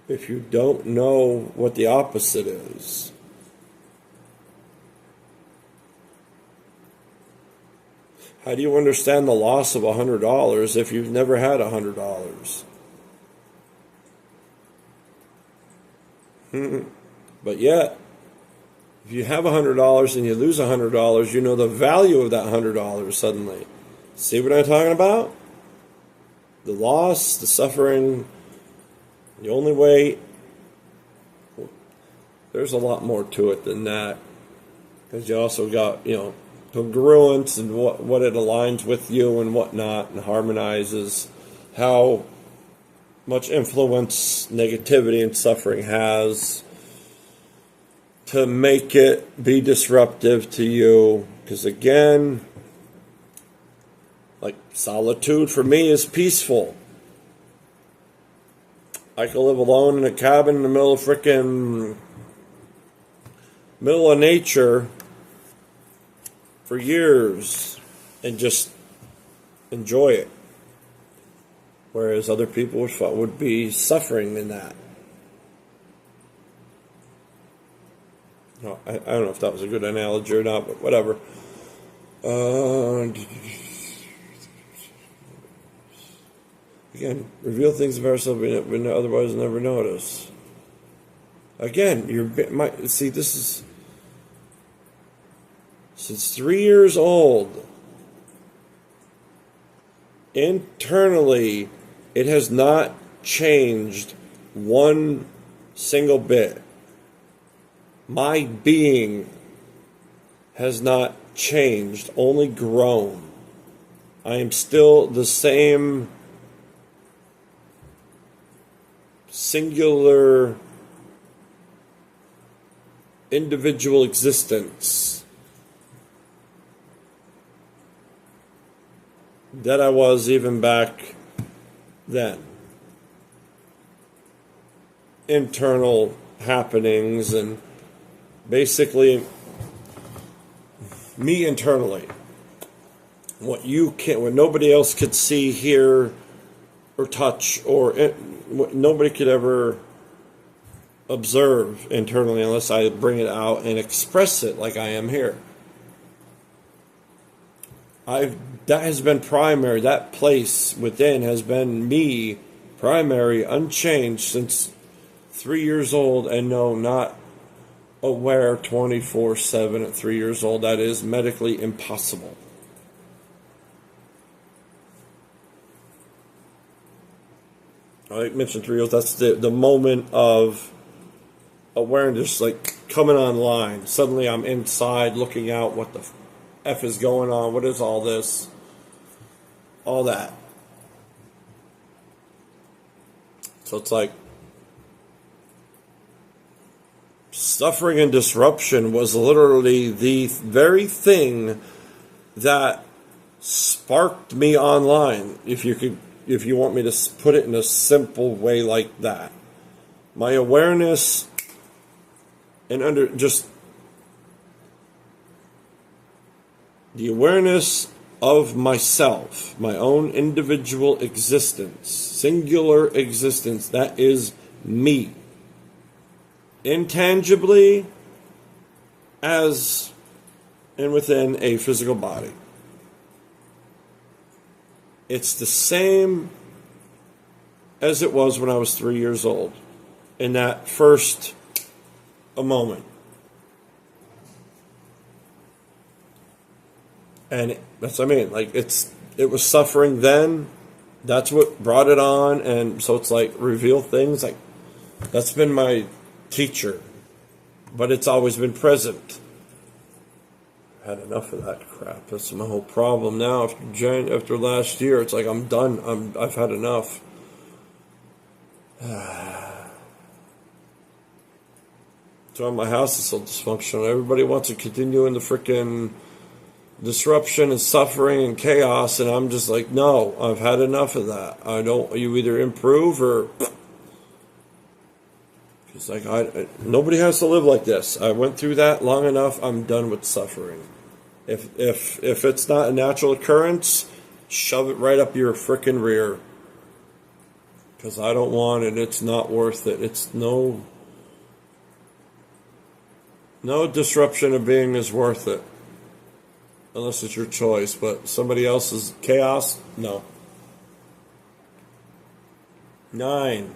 if you don't know what the opposite is? How do you understand the loss of $100 if you've never had $100? But yet, if you have $100 and you lose $100, you know the value of that $100 suddenly. See what I'm talking about? The loss, the suffering, the only way. There's a lot more to it than that. Because you also got, congruence and what it aligns with you and whatnot, and harmonizes how much influence negativity and suffering has to make it be disruptive to you. Because again, like solitude for me is peaceful. I could live alone in a cabin in the middle of nature for years and just enjoy it. whereas other people would be suffering in that. No, I don't know if that was a good analogy or not, but whatever. Again, reveal things of ourselves we otherwise never notice. Again, see, this is since 3 years old. Internally, it has not changed one single bit. My being has not changed, only grown. I am still the same singular individual existence that I was even back then. Internal happenings and basically me internally. What nobody else could see, hear, or touch, or what nobody could ever observe internally unless I bring it out and express it like I am here. That has been primary. That place within has been me, primary, unchanged since 3 years old, and no, not aware 24/7 at 3 years old. That is medically impossible. I mentioned 3 years. That's the moment of awareness, like coming online. Suddenly I'm inside looking out. What the F is going on? What is all this? All that. So it's like suffering and disruption was literally the very thing that sparked me online, if you want me to put it in a simple way like that. My awareness and just the awareness of myself, my own individual existence, singular existence, that is me. Intangibly, as and within a physical body. It's the same as it was when I was 3 years old, in that first a moment. And that's what I mean, like it was suffering then, that's what brought it on, and so it's like reveal things, like that's been my teacher, but it's always been present. I've had enough of that crap. That's my whole problem now. After last year, it's like I'm done. I've had enough. So my house is so dysfunctional. Everybody wants to continue in the freaking disruption and suffering and chaos, and I'm just like, no, I've had enough of that. You either improve or. It's like nobody has to live like this. I went through that long enough. I'm done with suffering. If it's not a natural occurrence, shove it right up your frickin' rear. Because I don't want it. It's not worth it. It's no disruption of being is worth it. Unless it's your choice. But somebody else's chaos, no. 9.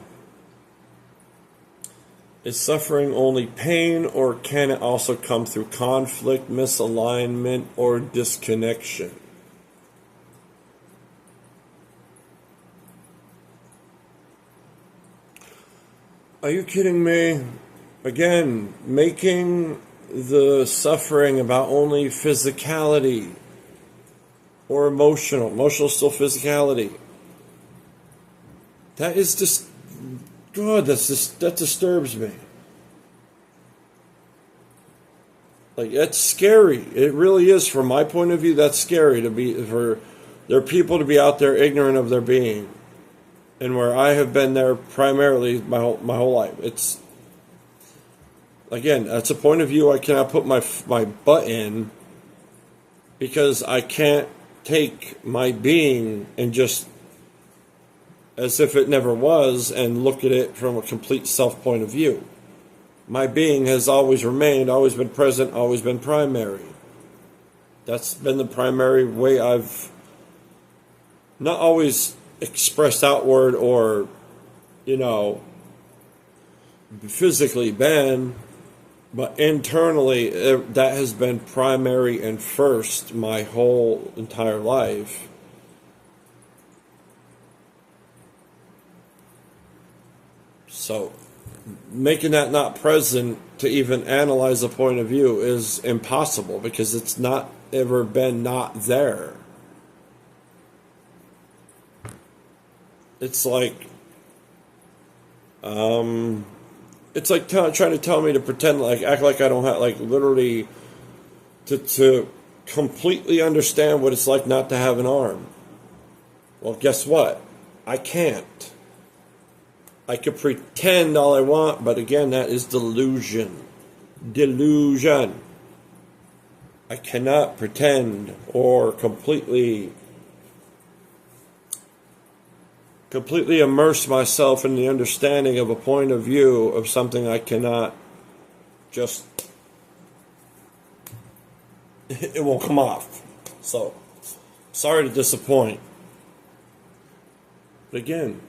Is suffering only pain, or can it also come through conflict, misalignment, or disconnection? Are you kidding me? Again, making the suffering about only physicality or emotional. Emotional is still physicality. That is just God, that disturbs me. Like, that's scary. It really is. From my point of view, that's scary for there are people to be out there ignorant of their being, and where I have been there primarily my whole life. It's again, that's a point of view I cannot put my butt in, because I can't take my being and just as if it never was and look at it from a complete self point of view. My being has always remained, always been present, always been primary. That's been the primary way I've not always expressed outward or, physically been, but internally that has been primary and first my whole entire life. So making that not present to even analyze a point of view is impossible because it's not ever been not there. It's like trying to tell me to pretend act like I don't have, literally to completely understand what it's like not to have an arm. Well, guess what? I can't. I could pretend all I want, but again, that is delusion. Delusion. I cannot pretend or completely immerse myself in the understanding of a point of view of something I cannot just, it won't come off. So, sorry to disappoint. But again,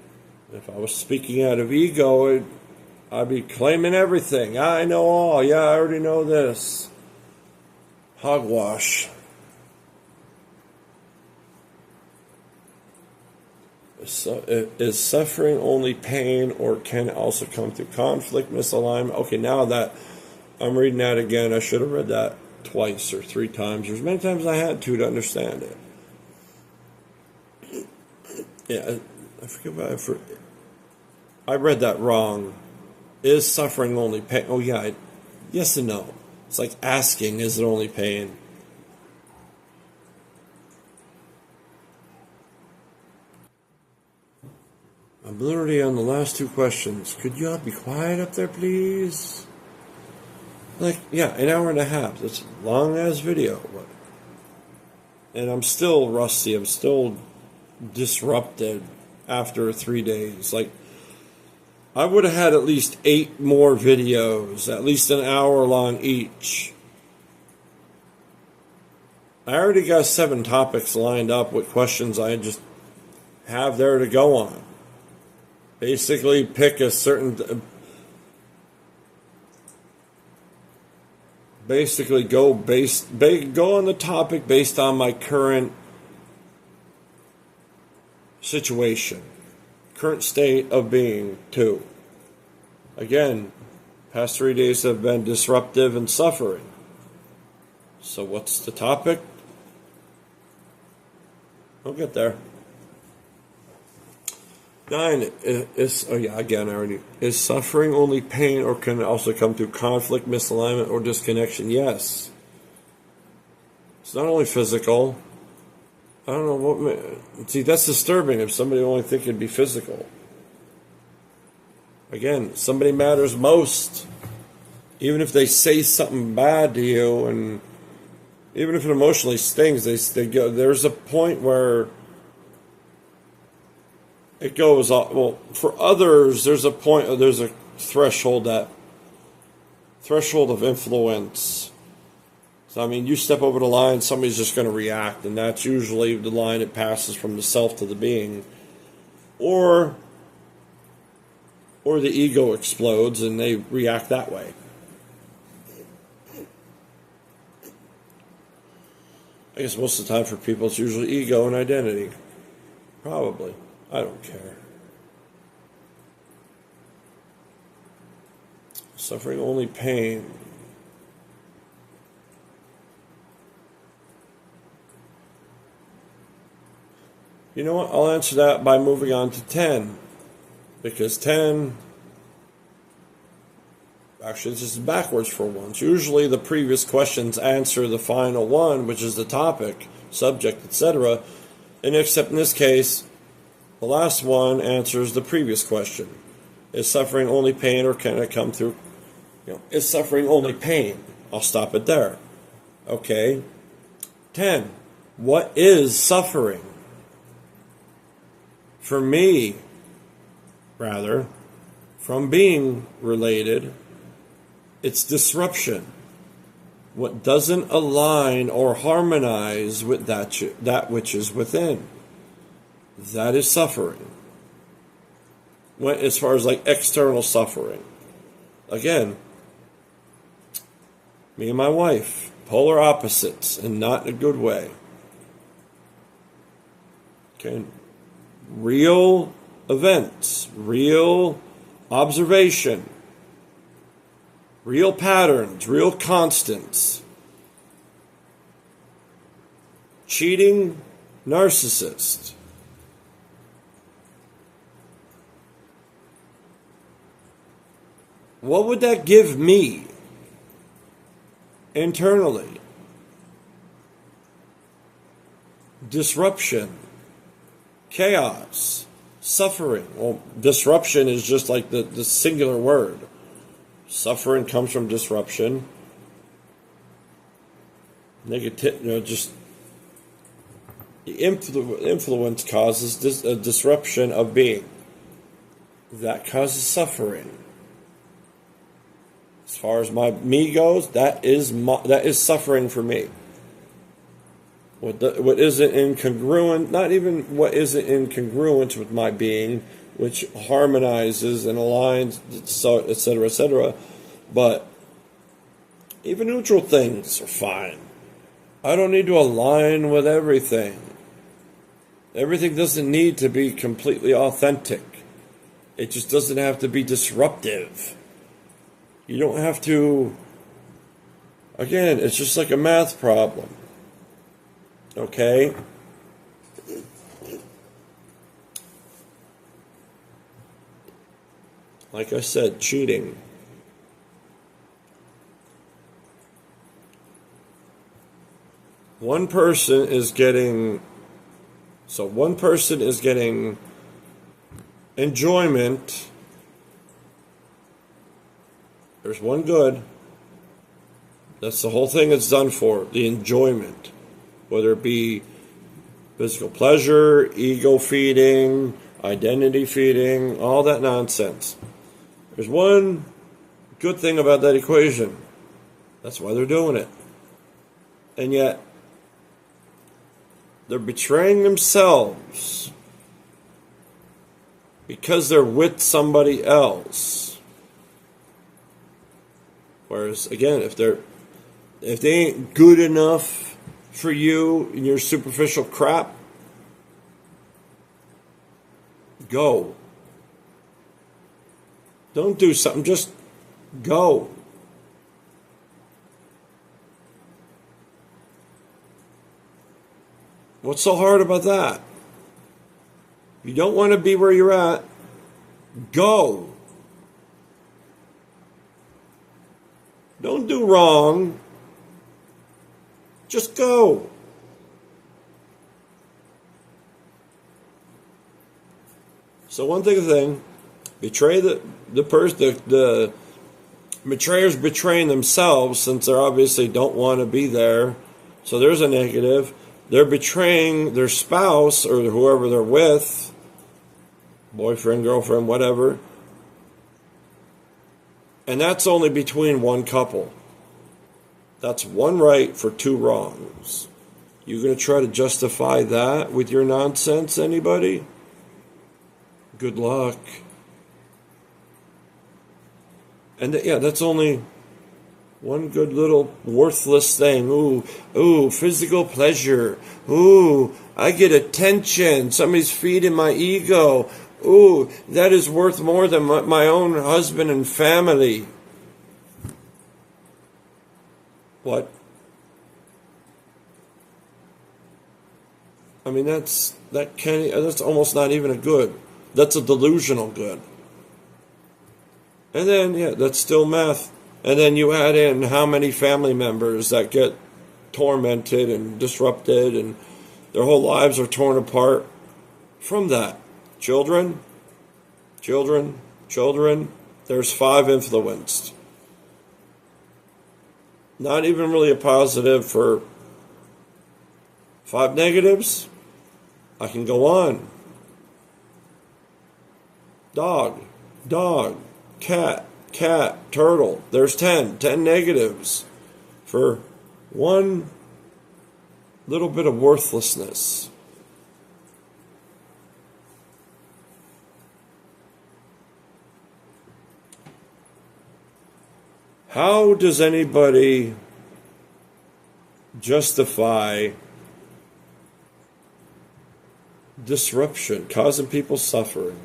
if I was speaking out of ego, I'd be claiming everything. I know all. Yeah, I already know this. Hogwash. So, is suffering only pain, or can it also come through conflict, misalignment? Okay, now that I'm reading that again, I should have read that twice or three times, or as many times as I had to understand it. Yeah, I forget what I read that wrong. Is suffering only pain? Oh yeah, yes and no. It's like asking, is it only pain? I'm literally on the last two questions. Could you all be quiet up there, please? Yeah, an hour and a half. That's a long-ass video. And I'm still rusty. I'm still disrupted after 3 days. I would have had at least 8 more videos, at least an hour long each. I already got 7 topics lined up with questions I just have there to go on. Basically, pick a certain. Basically, go on the topic based on my current situation, current state of being, too. Again, past 3 days have been disruptive and suffering. So, what's the topic? We'll get there. 9 is is suffering only pain, or can it also come through conflict, misalignment, or disconnection? Yes. It's not only physical. I don't know what. See, that's disturbing if somebody only think it'd be physical. Again, somebody matters most. Even if they say something bad to you, and even if it emotionally stings, they go. There's a point where it goes, well, for others, there's a point, there's a threshold of influence. So, you step over the line, somebody's just going to react, and that's usually the line it passes from the self to the being. Or the ego explodes, and they react that way. I guess most of the time for people, it's usually ego and identity. Probably. I don't care. Suffering only pain. You know what? I'll answer that by moving on to 10. Because 10... Actually, this is backwards for once. Usually the previous questions answer the final one, which is the topic, subject, etc. And except in this case, the last one answers the previous question. Is suffering only pain, or can it come through? Is suffering only pain? I'll stop it there. Okay. 10. What is suffering? For me, rather, from being related, it's disruption. What doesn't align or harmonize with that which is within. That is suffering. As far as like external suffering. Again, me and my wife, polar opposites, and not in a good way. Okay, real events, real observation, real patterns, real constants. Cheating narcissist. What would that give me internally? Disruption, chaos, suffering. Well, disruption is just like the singular word. Suffering comes from disruption. Negative, just the influence causes a disruption of being. That causes suffering. As far as me goes, that is suffering for me. What isn't incongruent, not even what isn't incongruent with my being, which harmonizes and aligns, so etc., but even neutral things are fine. I don't need to align with everything. Everything doesn't need to be completely authentic. It just doesn't have to be disruptive. You don't have to, again, it's just like a math problem. Okay? Like I said, cheating. One person is getting enjoyment. There's one good. That's the whole thing it's done for, the enjoyment. Whether it be physical pleasure, ego feeding, identity feeding, all that nonsense. There's one good thing about that equation. That's why they're doing it. And yet, they're betraying themselves because they're with somebody else. Whereas, again, if they ain't good enough for you in your superficial crap, go. Don't do something, just go. What's so hard about that? If you don't want to be where you're at, go. Don't do wrong. Just go. So one thing, betray the person. The betrayers betraying themselves since they obviously don't want to be there. So there's a negative. They're betraying their spouse or whoever they're with, boyfriend, girlfriend, whatever. And that's only between one couple. That's one right for two wrongs. You going to try to justify that with your nonsense, anybody? Good luck. And that's only one good little worthless thing. Ooh, physical pleasure. Ooh, I get attention. Somebody's feeding my ego. Ooh, that is worth more than my own husband and family. What? I mean, that's almost not even a good. That's a delusional good. And then, that's still math. And then you add in how many family members that get tormented and disrupted and their whole lives are torn apart from that. Children. There's 5 influenced. Not even really a positive for 5 negatives. I can go on. dog, dog, cat, cat, turtle. There's 10 negatives for one little bit of worthlessness. How does anybody justify disruption, causing people suffering?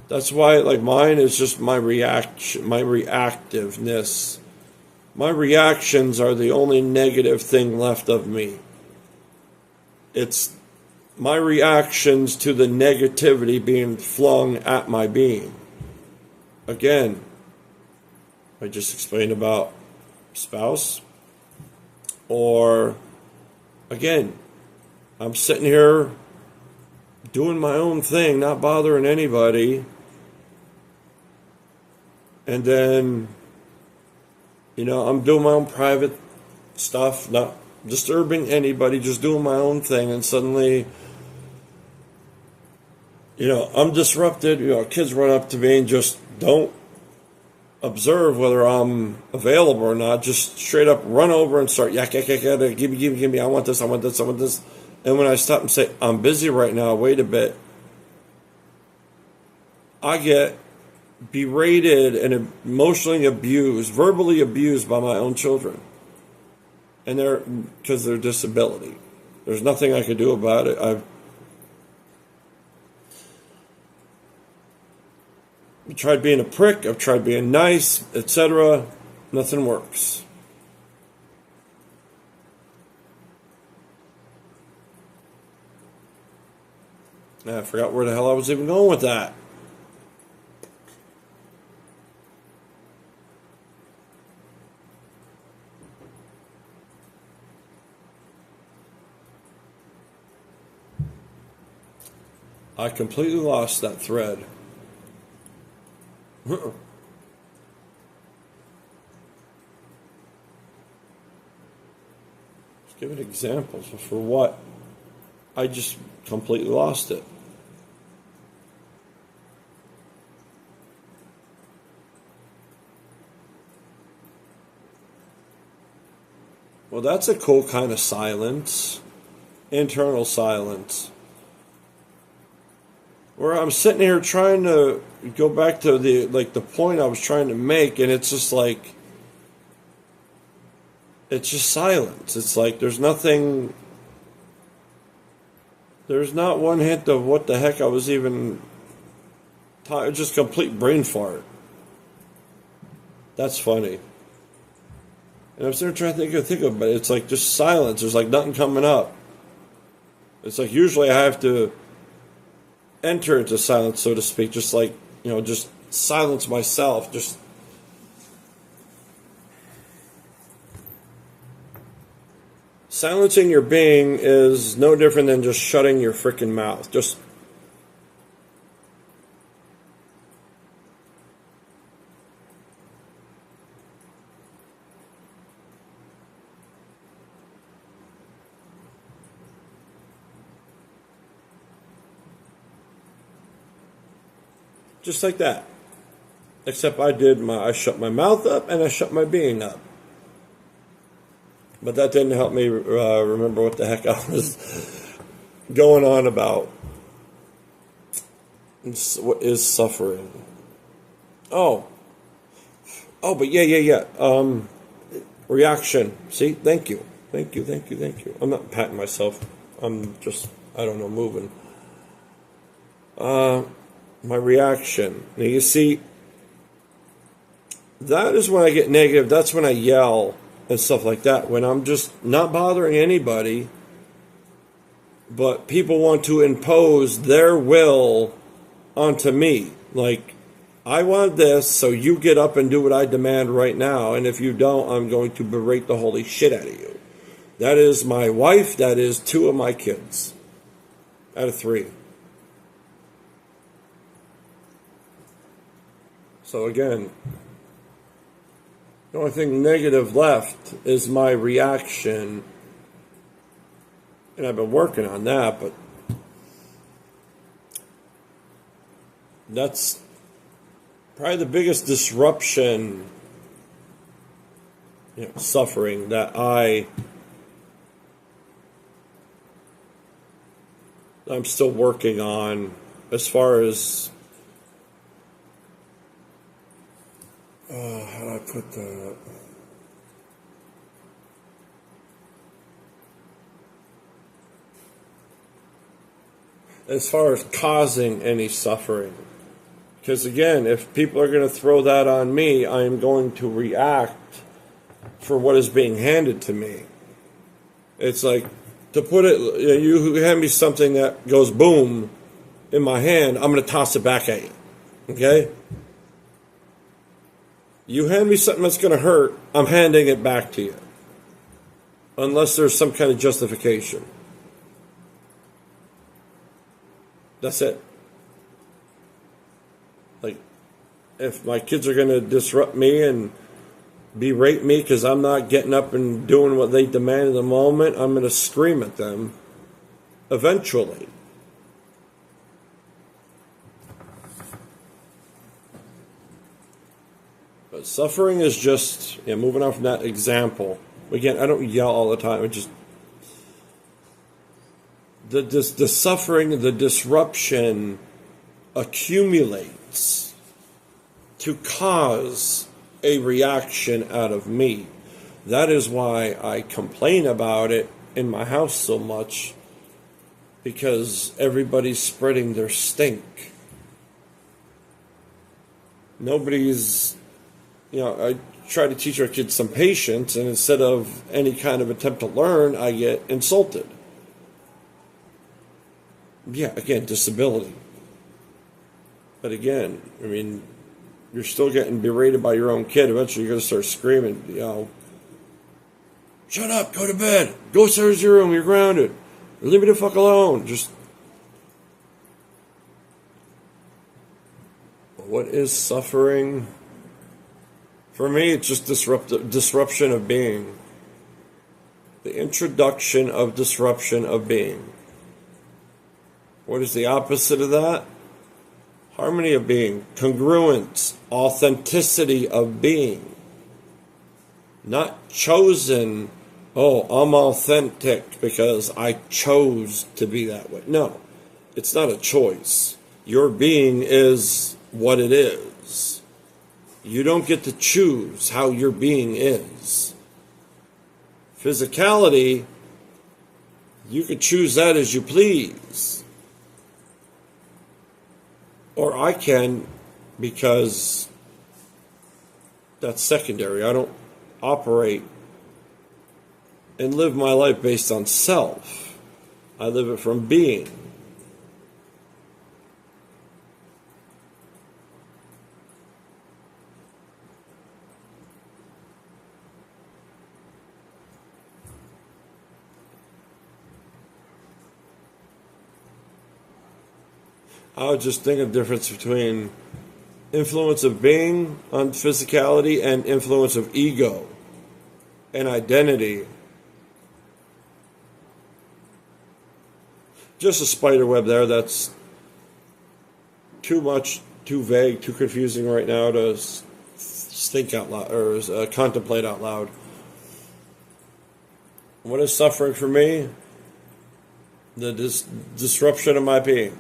That's why, like, mine is just my reaction, my reactiveness. My reactions are the only negative thing left of me. It's my reactions to the negativity being flung at my being. Again, I just explained about spouse. Or, again, I'm sitting here doing my own thing, not bothering anybody. And then, I'm doing my own private stuff, not disturbing anybody, just doing my own thing. And suddenly, I'm disrupted. Kids run up to me and just don't observe whether I'm available or not. Just straight up run over and start yak, yak, yak, yak, give me, I want this, I want this, I want this. And when I stop and say, I'm busy right now, wait a bit, I get berated and emotionally abused, verbally abused by my own children. And because of their disability. There's nothing I could do about it. I've tried being a prick, I've tried being nice, etc. Nothing works. I forgot where the hell I was even going with that. I completely lost that thread. Let's give it examples for what? I just completely lost it. Well, that's a cool kind of silence. Internal silence. Where I'm sitting here trying to go back to the point I was trying to make, and it's just like, it's just silence. It's like there's nothing, there's not one hint of what the heck I was even just complete brain fart. That's funny. And I'm sitting there trying to think of it, but it's like just silence. There's like nothing coming up. It's like usually I have to enter into silence, so to speak, just like, just silence myself, just silencing your being is no different than just shutting your freaking mouth. Just like that. Except I shut my mouth up and I shut my being up. But that didn't help me remember what the heck I was going on about. What is suffering? But yeah. Reaction. See, thank you. I'm not patting myself. I'm just, moving. My reaction. Now you see, that is when I get negative. That's when I yell and stuff like that. When I'm just not bothering anybody, but people want to impose their will onto me. Like, I want this, so you get up and do what I demand right now. And if you don't, I'm going to berate the holy shit out of you. That is my wife. That is 2 of my kids. Out of 3. So again, the only thing negative left is my reaction. And I've been working on that, but That's probably the biggest disruption, suffering that I'm still working on, as far as how do I put that? As far as causing any suffering. Because again, if people are going to throw that on me, I am going to react for what is being handed to me. It's like, to put it, you hand me something that goes boom in my hand, I'm going to toss it back at you. Okay? You hand me something that's going to hurt, I'm handing it back to you. Unless there's some kind of justification. That's it. Like, if my kids are going to disrupt me and berate me because I'm not getting up and doing what they demand in the moment, I'm going to scream at them eventually. But suffering is just, moving on from that example. Again, I don't yell all the time. It just, the suffering, the disruption accumulates to cause a reaction out of me. That is why I complain about it in my house so much, because everybody's spreading their stink. Nobody's, I try to teach our kids some patience, and instead of any kind of attempt to learn, I get insulted. Yeah, again, disability. But again, you're still getting berated by your own kid. Eventually you're going to start screaming, shut up, go to bed, go upstairs to your room, you're grounded, leave me the fuck alone. Just, what is suffering? For me, it's just disruption of being. The introduction of disruption of being. What is the opposite of that? Harmony of being, congruence, authenticity of being. Not chosen, I'm authentic because I chose to be that way. No, it's not a choice. Your being is what it is. You don't get to choose how your being is. Physicality, you could choose that as you please. Or I can, because that's secondary. I don't operate and live my life based on self. I live it from being. I would just think of the difference between influence of being on physicality and influence of ego and identity. Just a spider web there that's too much, too vague, too confusing right now to think out loud or contemplate out loud. What is suffering for me? The disruption of my being.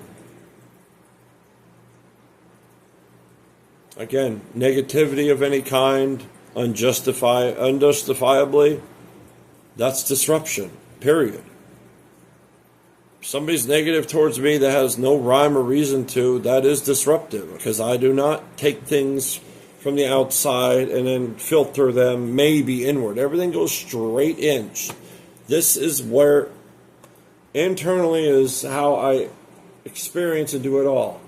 Again, negativity of any kind, unjustifiably, that's disruption, period. If somebody's negative towards me that has no rhyme or reason to, that is disruptive, because I do not take things from the outside and then filter them maybe inward. Everything goes straight in. This is where internally is how I experience and do it all.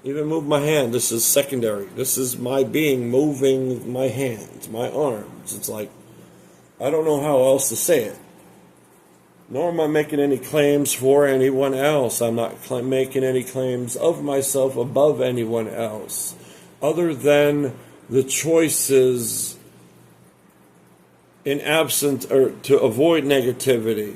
Even move my hand, this is secondary. This is my being moving my hands, my arms. It's like, I don't know how else to say it. Nor am I making any claims for anyone else. I'm not making any claims of myself above anyone else, other than the choices in absence or to avoid negativity.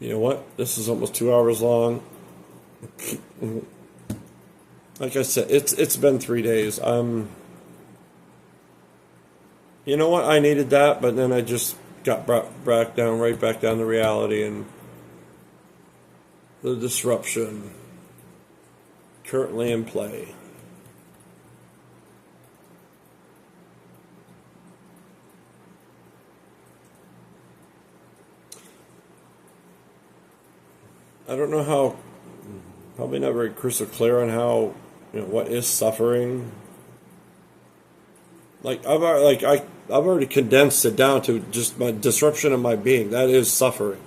You know what? This is almost 2 hours long. Like I said, it's been 3 days. You know what? I needed that, but then I just got brought right back down to reality and the disruption currently in play. I don't know how, probably not very crystal clear on how, what is suffering. I've already condensed it down to just my disruption of my being. That is suffering.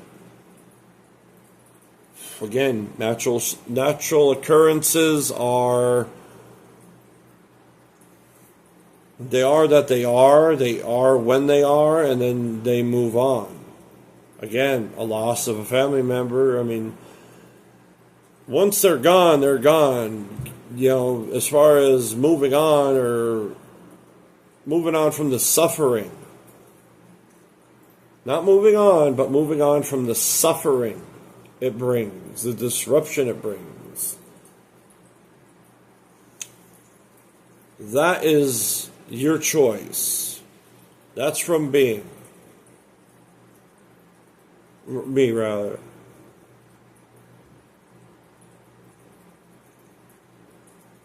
Again, natural occurrences are that they are when they are, and then they move on. Again, a loss of a family member. I mean, once they're gone, they're gone. As far as moving on from the suffering. Not moving on, but moving on from the suffering it brings, the disruption it brings. That is your choice. That's from being. Me, rather.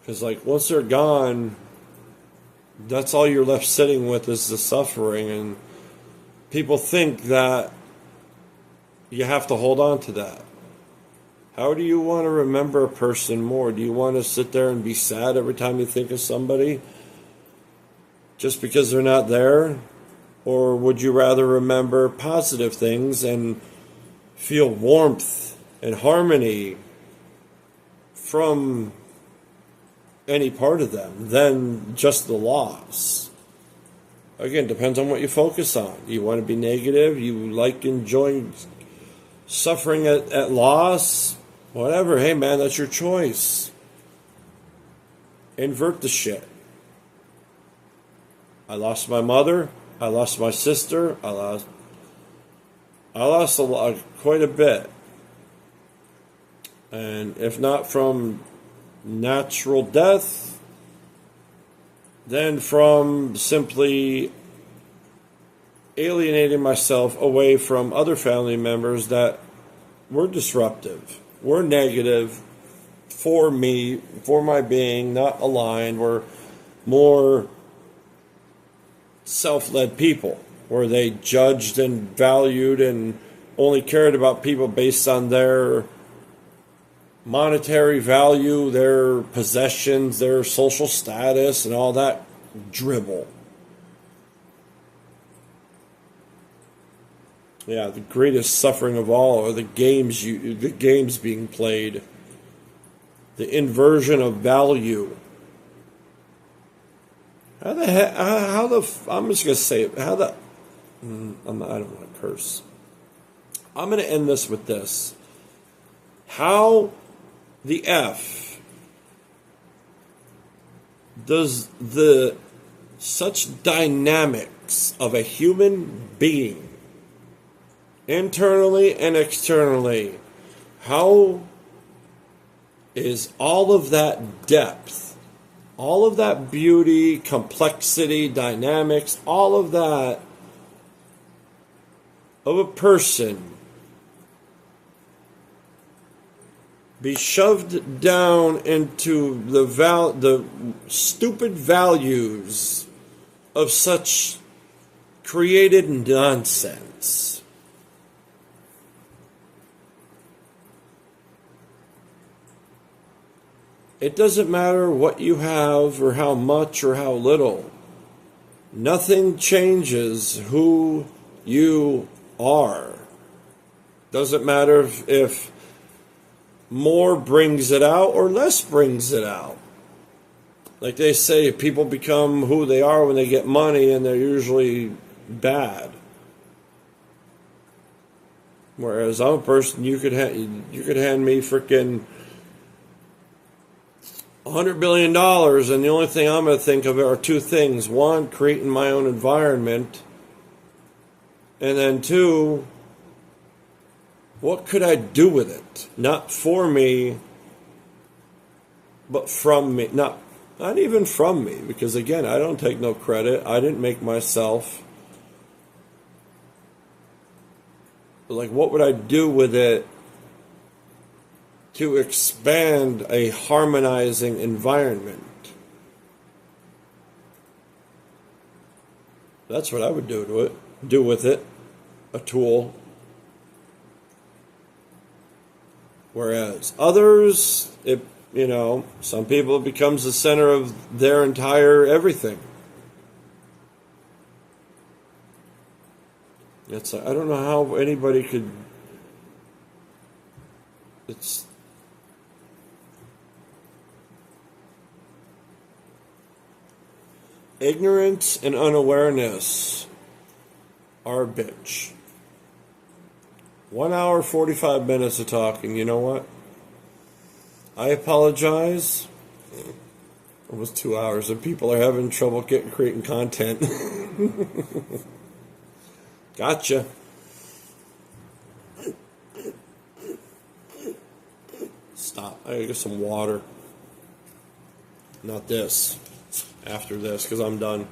Because, once they're gone, that's all you're left sitting with is the suffering. And people think that you have to hold on to that. How do you want to remember a person more? Do you want to sit there and be sad every time you think of somebody just because they're not there? Or would you rather remember positive things and feel warmth and harmony from any part of them than just the loss? Again, depends on what you focus on. You want to be negative? You like enjoying suffering at loss? Whatever. Hey, man, that's your choice. Invert the shit. I lost my mother. I lost my sister. I lost a lot, quite a bit. And if not from natural death, then from simply alienating myself away from other family members that were disruptive, were negative for me, for my being, not aligned, were more self-led people, where they judged and valued and only cared about people based on their monetary value, their possessions, their social status, and all that dribble. Yeah, the greatest suffering of all are the games being played. The inversion of value. I'm just going to say it. I don't want to curse. I'm going to end this with this. How the F does such dynamics of a human being, internally and externally, how is all of that depth, all of that beauty, complexity, dynamics, all of that of a person be shoved down into the stupid values of such created nonsense? It doesn't matter what you have or how much or how little. Nothing changes who you are. Doesn't matter if more brings it out or less brings it out. Like they say, people become who they are when they get money, and they're usually bad. Whereas I'm a person, you could hand me freaking $100 billion, and the only thing I'm going to think of are two things. One, creating my own environment. And then two, what could I do with it? Not for me, but from me. Not even from me, because again, I don't take no credit. I didn't make myself. But like, what would I do with it to expand a harmonizing environment? That's what I would do with it, a tool. Whereas others, some people it becomes the center of their entire everything. It's I don't know how anybody could. It's ignorance and unawareness are a bitch. 1 hour, 45 minutes of talking. You know what? I apologize. Almost 2 hours, and people are having trouble creating content. Gotcha. Stop. I gotta get some water. Not this. After this, because I'm done.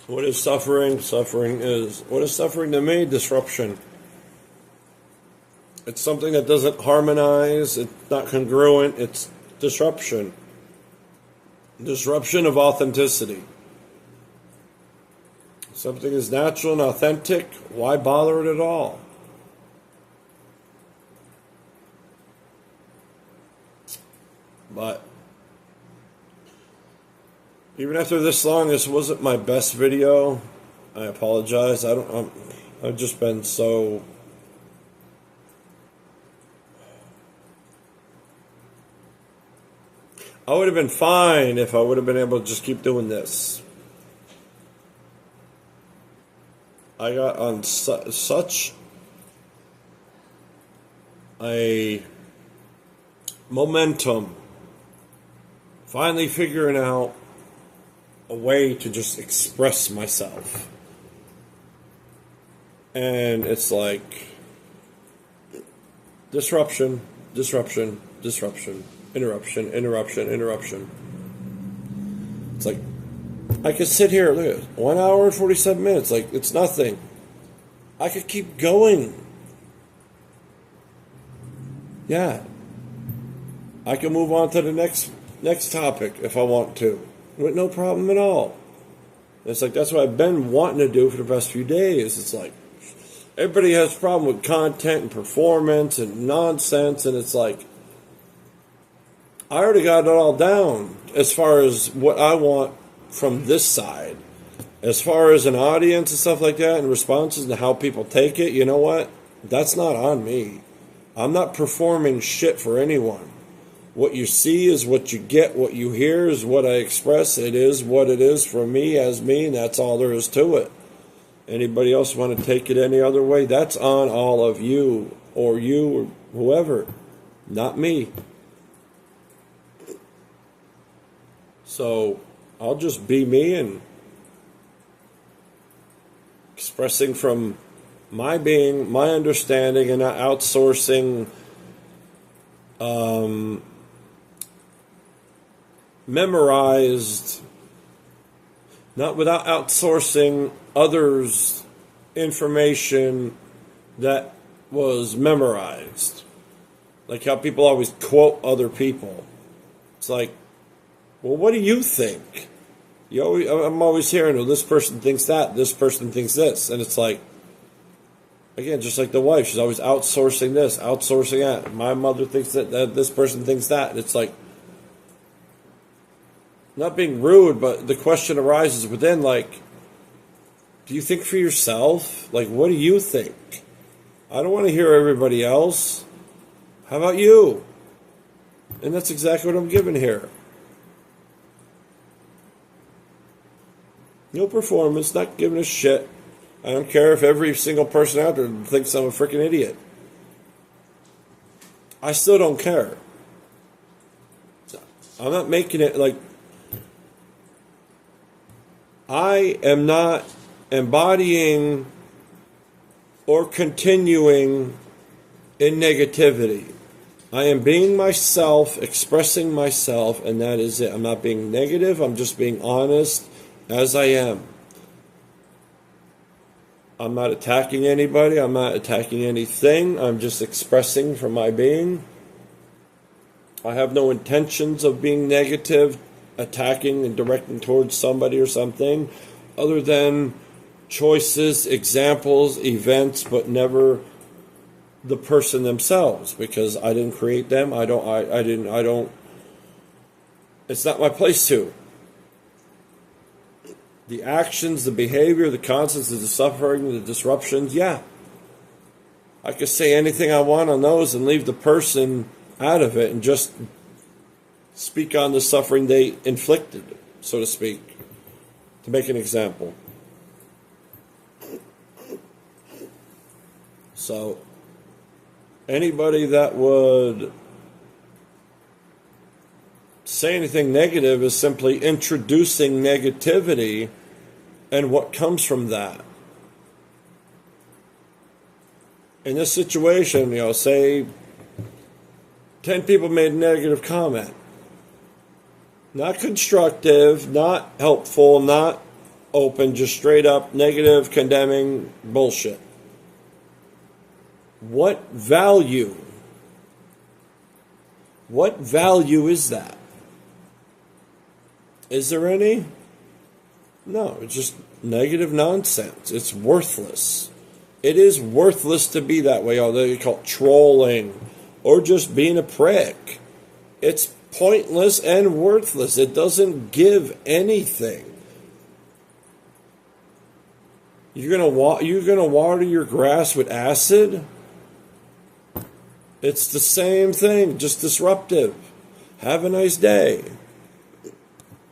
What is suffering? What is suffering to me? Disruption. It's something that doesn't harmonize, it's not congruent, it's disruption. Disruption of authenticity. Something is natural and authentic, why bother it at all? But even after this long, this wasn't my best video. I apologize. I've just been so. I would have been fine if I would have been able to just keep doing this. I got on such a momentum, finally figuring out a way to just express myself. And it's like disruption, interruption. It's like I could sit here, look at it, 1 hour and 47 minutes, like it's nothing. I could keep going. Yeah. I can move on to the next topic if I want to. With no problem at all. It's like that's what I've been wanting to do for the past few days. It's like everybody has a problem with content and performance and nonsense, and it's like I already got it all down as far as what I want from this side. As far as an audience and stuff like that and responses and how people take it, you know what? That's not on me. I'm not performing shit for anyone. What you see is what you get. What you hear is what I express. It is what it is for me as me, and that's all there is to it. Anybody else want to take it any other way? That's on all of you or whoever. Not me. So I'll just be me and expressing from my being, my understanding, and not outsourcing memorized, not without outsourcing others' information that was memorized. Like how people always quote other people. It's like, well, what do you think? I'm always hearing, well, this person thinks that, this person thinks this. And it's like, again, just like the wife, she's always outsourcing this, outsourcing that. My mother thinks that this person thinks that. It's like, not being rude, but the question arises within, like, do you think for yourself? Like, what do you think? I don't want to hear everybody else. How about you? And that's exactly what I'm giving here. No performance, not giving a shit. I don't care if every single person out there thinks I'm a freaking idiot. I still don't care. I'm not making it like... I am not embodying or continuing in negativity. I am being myself, expressing myself, and that is it. I'm not being negative, I'm just being honest as I am. I'm not attacking anybody, I'm not attacking anything, I'm just expressing from my being. I have no intentions of being negative, attacking and directing towards somebody or something, other than choices, examples, events, but never the person themselves, because I didn't create them. I don't, it's not my place to. The actions, the behavior, the concepts, the suffering, the disruptions, yeah. I could say anything I want on those and leave the person out of it and just speak on the suffering they inflicted, so to speak, to make an example. So, anybody that would say anything negative is simply introducing negativity and what comes from that. In this situation, say 10 people made a negative comment. Not constructive, not helpful, not open, just straight up negative, condemning bullshit. What value? What value is that? Is there any? No, it's just negative nonsense. It's worthless. It is worthless to be that way, although you call it trolling or just being a prick. It's pointless and worthless. It doesn't give anything. You're gonna water your grass with acid? It's the same thing, just disruptive. Have a nice day.